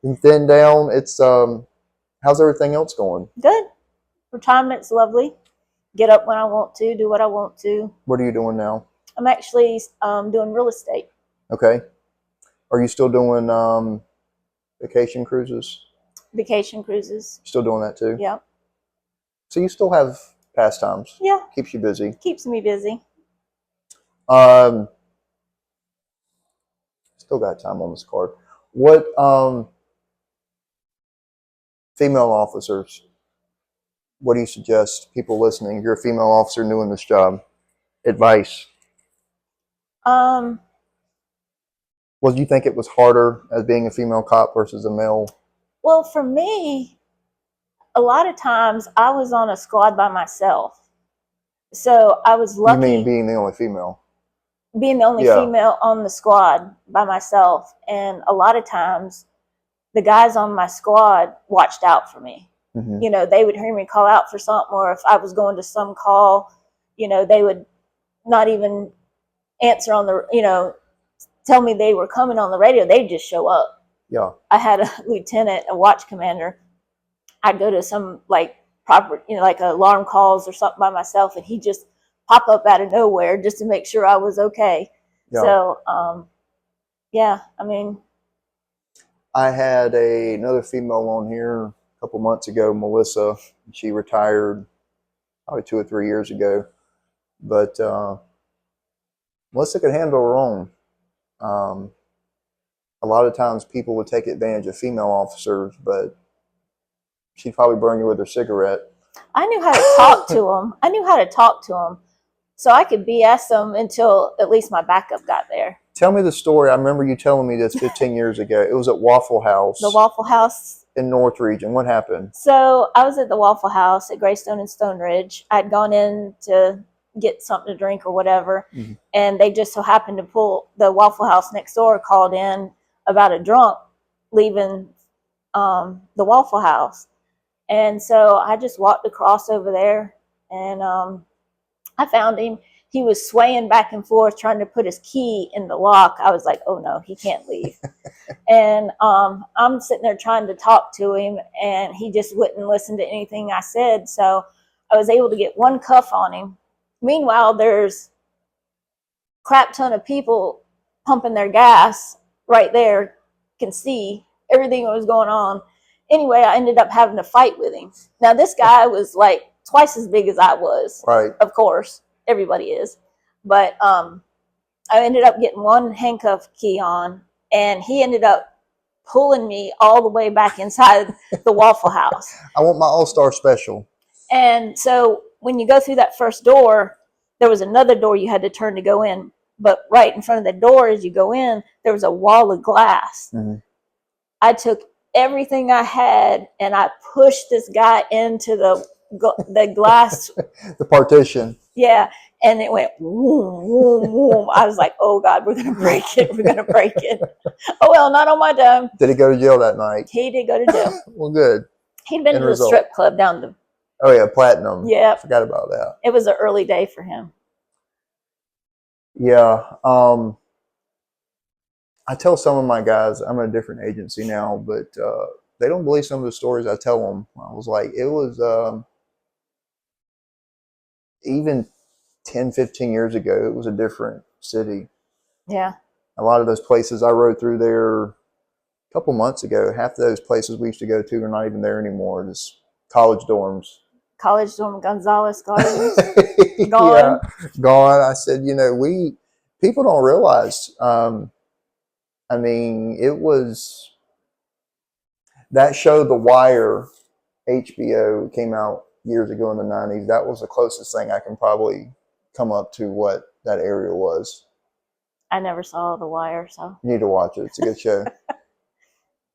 And thin down. It's how's everything else going? Good. Retirement's lovely. Get up when I want to, do what I want to. What are you doing now? I'm actually doing real estate. Okay. Are you still doing vacation cruises? Vacation cruises. Still doing that too? Yeah. So you still have pastimes? Yeah. Keeps you busy. Keeps me busy. Still got time on this card. What female officers what do you suggest people listening? You're a female officer new in this job. Advice. Um, Well, do you think it was harder as being a female cop versus a male? well, for me, a lot of times I was on a squad by myself. So I was You mean lucky being the only female? being the only Yeah. female on the squad by myself. And a lot of times the guys on my squad watched out for me. Mm-hmm. You know, they would hear me call out for something, or if I was going to some call, you know, they would not even answer on the, you know, tell me they were coming on the radio. They'd just show up. Yeah. I had a lieutenant, a watch commander. I'd go to some like proper, you know, like alarm calls or something by myself, and he'd just pop up out of nowhere just to make sure I was okay. Yeah. So, yeah, I mean, I had another female on here a couple months ago, Melissa. She retired probably 2 or 3 years ago. But Melissa could handle her own. A lot of times people would take advantage of female officers, but she'd probably burn you with her cigarette. I knew how to talk to them. I knew how to talk to them, so I could BS them until at least my backup got there. Tell me the story. I remember you telling me this 15 years ago. It was at Waffle House. The Waffle House in North Region. What happened? So I was at the Waffle House at Greystone and Stone Ridge. I'd gone in to get something to drink or whatever, Mm-hmm. and they just so happened to pull the Waffle House next door called in about a drunk leaving the Waffle House. And so I just walked across over there, and I found him. He was swaying back and forth trying to put his key in the lock. I was like, oh no, he can't leave. And I'm sitting there trying to talk to him, and he just wouldn't listen to anything I said. So I was able to get one cuff on him. Meanwhile, there's crap ton of people pumping their gas right there, can see everything that was going on. Anyway, I ended up having to fight with him. Now, this guy was like twice as big as I was. Right. Of course, everybody is. But I ended up getting one handcuff key on, and he ended up pulling me all the way back inside the Waffle House. I want my All-Star special. And so when you go through that first door, there was another door you had to turn to go in. But right in front of the door as you go in, there was a wall of glass. Mm-hmm. I took everything I had and I pushed this guy into the glass. The partition. Yeah. And it went whoom, whoom, whoom. I was like, oh God, we're going to break it. We're going to break it. Oh, well, not on my dime. Did he go to jail that night? He did go to jail. Well, good. He'd been to the strip club down the... Oh, yeah, Platinum. Yeah. Forgot about that. It was an early day for him. Yeah. I tell some of my guys, I'm in a different agency now, but they don't believe some of the stories I tell them. I was like, it was even 10, 15 years ago, it was a different city. Yeah. A lot of those places I rode through there a couple months ago, half of those places we used to go to are not even there anymore. Just college dorms. College dorm Gonzalez Gardens. Gone. Yeah, gone. I said, people don't realize. I mean, it was that show, The Wire, HBO, came out years ago in the 90s. That was the closest thing I can probably come up to what that area was. I never saw The Wire, so. You need to watch it. It's a good show.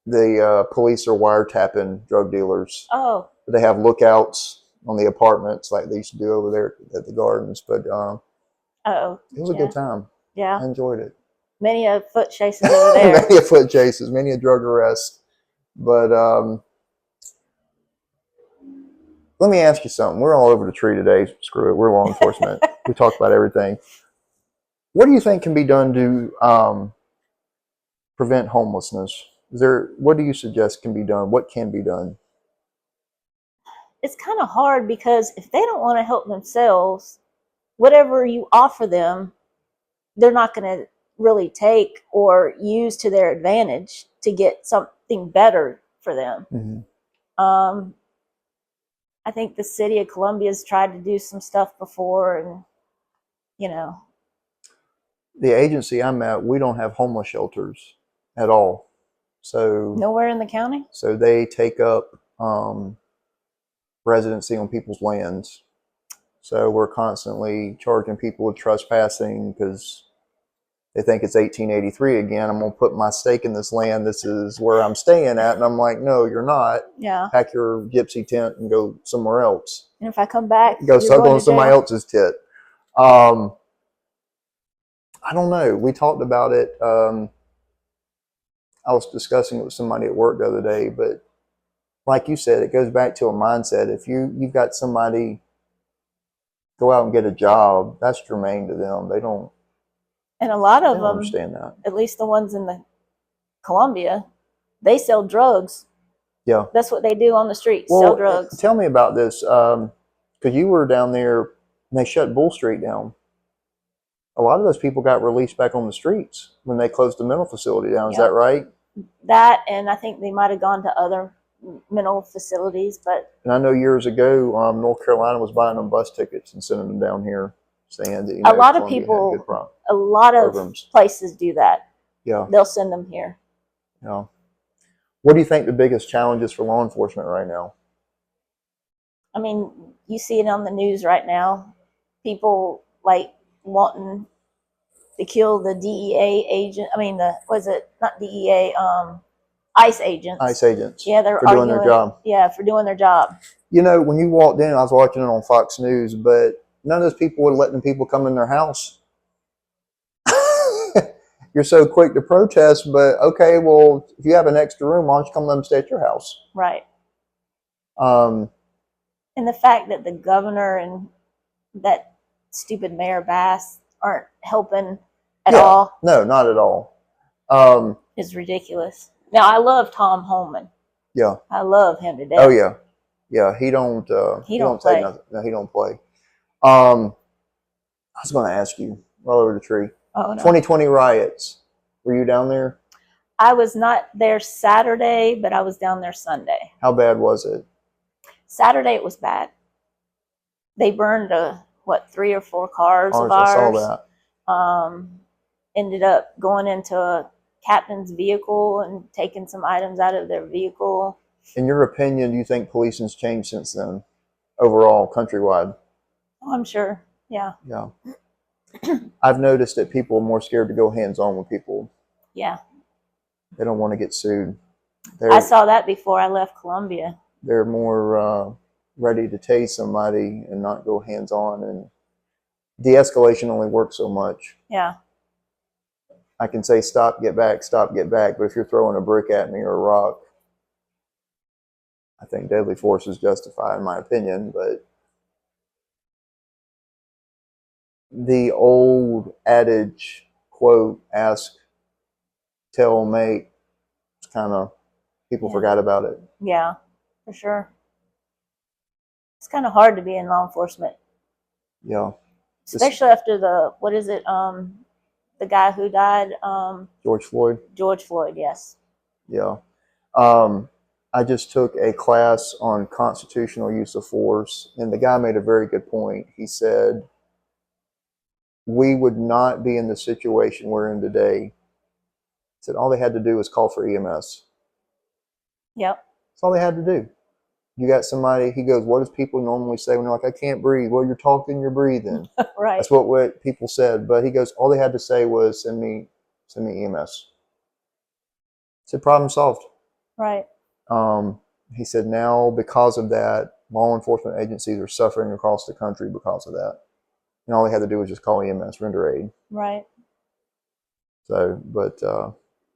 The police are wiretapping drug dealers. Oh. They have lookouts on the apartments like they used to do over there at the gardens. But it was a good time. Yeah. I enjoyed it. Many a foot chases over there. Many a foot chases, many a drug arrest. But let me ask you something. We're all over the tree today. Screw it. We're law enforcement. We talk about everything. What do you think can be done to prevent homelessness? What do you suggest can be done? What can be done? It's kind of hard because if they don't want to help themselves, whatever you offer them, they're not going to really take or use to their advantage to get something better for them. Mm-hmm. I think the city of Columbia's tried to do some stuff before, and the agency I'm at, we don't have homeless shelters at all. So nowhere in the county. So they take up residency on people's lands. So we're constantly charging people with trespassing because they think it's 1883 again. I'm going to put my stake in this land. This is where I'm staying at. And I'm like, no, you're not. Yeah. Pack your gypsy tent and go somewhere else. And if I come back, Go suck on somebody jail. else's tit. I don't know. We talked about it. I was discussing it with somebody at work the other day, but like you said, it goes back to a mindset. If you've got somebody go out and get a job, that's germane to them. They don't. And a lot of them understand that. At least the ones in the Columbia, they sell drugs. Yeah, that's what they do on the streets. Well, sell drugs. Tell me about this, because you were down there and they shut Bull Street down. A lot of those people got released back on the streets when they closed the mental facility down. Is that right? That, and I think they might have gone to other mental facilities, but. And I know years ago, North Carolina was buying them bus tickets and sending them down here, saying that a lot of people, a lot of places do that. Yeah, they'll send them here. Yeah. What do you think the biggest challenge is for law enforcement right now? I mean, you see it on the news right now. People like wanting to kill the DEA agent. I mean, not DEA, ICE agents. ICE agents. Yeah, they're for doing their job. Yeah, for doing their job. You know, when you walked in, I was watching it on Fox News, but none of those people were letting people come in their house. You're so quick to protest, but okay, well, if you have an extra room, why don't you come let them stay at your house? Right. And the fact that the governor and that stupid Mayor Bass aren't helping at all. No, not at all. Is ridiculous. Now, I love Tom Holman. Yeah. I love him to death. Oh, yeah. Yeah, he don't play. Take nothing. No, he don't play. I was going to ask you, right over the tree. Oh, no. 2020 riots. Were you down there? I was not there Saturday, but I was down there Sunday. How bad was it? Saturday it was bad. They burned 3 or 4 cars of ours. I saw that. Ended up going into a captain's vehicle and taking some items out of their vehicle. In your opinion, do you think policing's changed since then, overall, countrywide? Oh, I'm sure. Yeah. Yeah. I've noticed that people are more scared to go hands-on with people. Yeah. They don't want to get sued. I saw that before I left Columbia. They're more ready to tase somebody and not go hands-on. And de-escalation only works so much. Yeah. I can say stop, get back, but if you're throwing a brick at me or a rock, I think deadly force is justified in my opinion, but the old adage, quote, ask, tell, make, it's kind of, people forgot about it. Yeah, for sure. It's kind of hard to be in law enforcement. Yeah. Especially after the guy who died. George Floyd? George Floyd, yes. Yeah. I just took a class on constitutional use of force, and the guy made a very good point. He said, we would not be in the situation we're in today. He said all they had to do was call for EMS. Yep. That's all they had to do. You got somebody, he goes, what does people normally say when they're like, I can't breathe? Well, you're talking, you're breathing. Right. That's what people said. But he goes, all they had to say was send me EMS. He said, problem solved. Right. He said now because of that, law enforcement agencies are suffering across the country because of that. And all they had to do was just call EMS, render aid. Right. So, but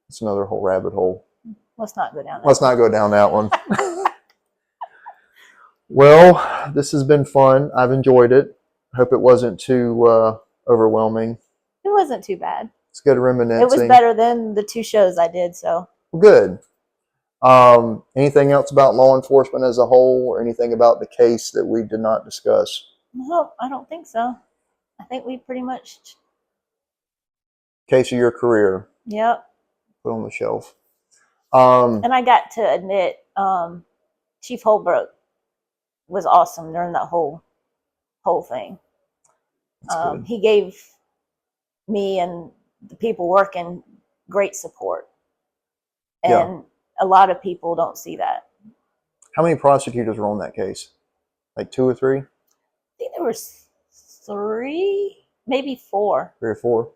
it's another whole rabbit hole. Let's not go down that. Let's not go down that one. Well, this has been fun. I've enjoyed it. I hope it wasn't too overwhelming. It wasn't too bad. It's good reminiscing. It was better than the 2 shows I did, so. Good. Anything else about law enforcement as a whole, or anything about the case that we did not discuss? No, I don't think so. I think we pretty much. Case of your career. Yep. Put on the shelf. And I got to admit, Chief Holbrook was awesome during that whole thing. He gave me and the people working great support. And a lot of people don't see that. How many prosecutors were on that case? Like 2 or 3? I think there was 3, maybe 4. 3 or 4?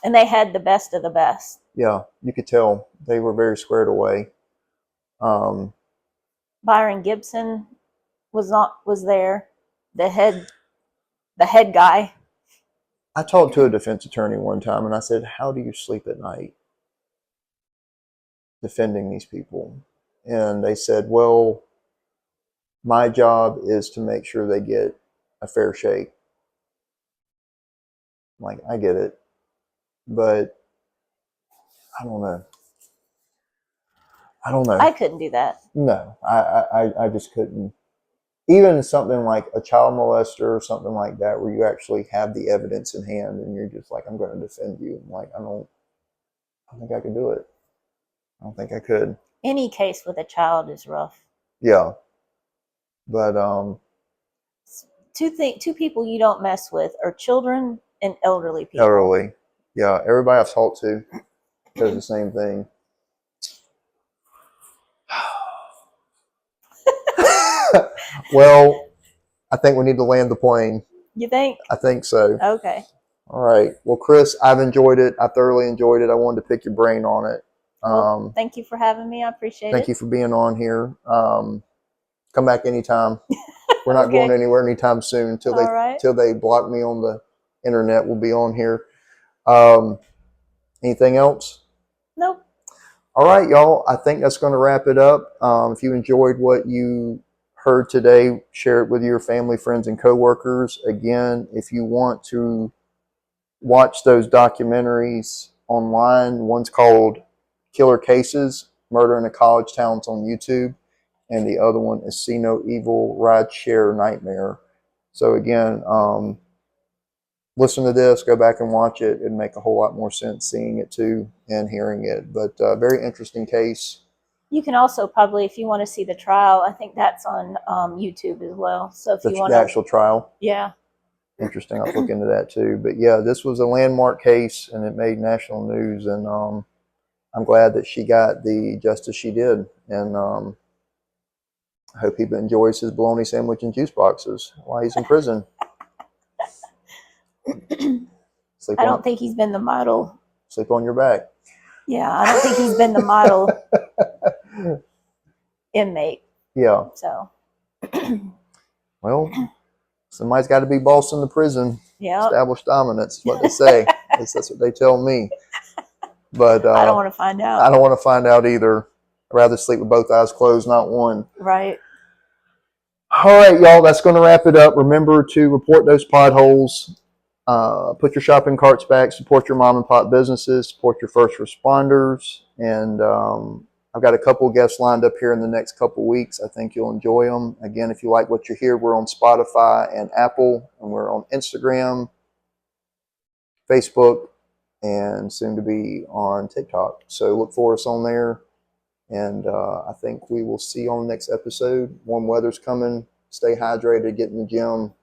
And they had the best of the best. Yeah, you could tell they were very squared away. Byron Gibson was there. The head guy. I talked to a defense attorney one time and I said, how do you sleep at night defending these people? And they said, well, my job is to make sure they get a fair shake. I'm like, I get it, but I don't know. I couldn't do that. No, I just couldn't. Even something like a child molester or something like that, where you actually have the evidence in hand and you're just like, I'm going to defend you. I'm like, I don't think I could do it. I don't think I could. Any case with a child is rough. Yeah. But two people you don't mess with are children and elderly people. elderly. Yeah, everybody I've talked to does the same thing. Well, I think we need to land the plane. You think? I think so. Okay. All right. Well, Chris, I've enjoyed it. I thoroughly enjoyed it. I wanted to pick your brain on it. Well, thank you for having me. I appreciate it. Thank you for being on here. Come back anytime. We're not going anywhere anytime soon until they block me on the internet. We'll be on here. Anything else? Nope. All right, y'all. I think that's going to wrap it up. If you enjoyed what you heard today, share it with your family, friends, and coworkers. Again, if you want to watch those documentaries online, one's called Killer Cases, Murder in a College Town. It's on YouTube. And the other one is See No Evil, Ride Share Nightmare. So again, listen to this, go back and watch it. It'd make a whole lot more sense seeing it too and hearing it. But very interesting case. You can also probably, if you want to see the trial, I think that's on YouTube as well. So if you want the actual trial. Yeah. Interesting. I'll look into that too. But yeah, this was a landmark case and it made national news. And I'm glad that she got the justice she did. And I hope he enjoys his bologna sandwich and juice boxes while he's in prison. I don't think he's been the model. Sleep on your back. Yeah, I don't think he's been the model inmate. Yeah. So. Well, somebody's got to be boss in the prison. Yeah. Establish dominance is what they say. At least that's what they tell me. But I don't want to find out. I don't want to find out either. I'd rather sleep with both eyes closed, not one. Right. All right, y'all. That's going to wrap it up. Remember to report those potholes. Put your shopping carts back. Support your mom and pop businesses. Support your first responders. And I've got a couple of guests lined up here in the next couple of weeks. I think you'll enjoy them. Again, if you like what you hear, we're on Spotify and Apple, and we're on Instagram, Facebook, and soon to be on TikTok. So look for us on there. And I think we will see you on the next episode. Warm weather's coming. Stay hydrated. Get in the gym.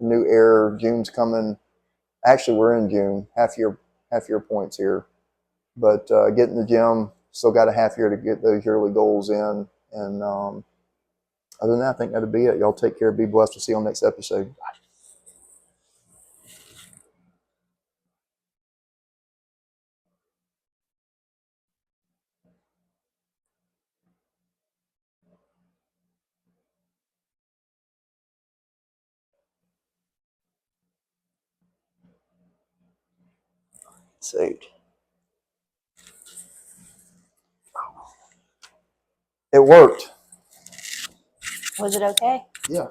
New air. June's coming. Actually, we're in June. Half year points here. But get in the gym. Still got a half year to get those yearly goals in. And other than that, I think that'll be it. Y'all take care. Be blessed. We'll see you on the next episode. Bye. Saved. It worked. Was it okay? Yeah.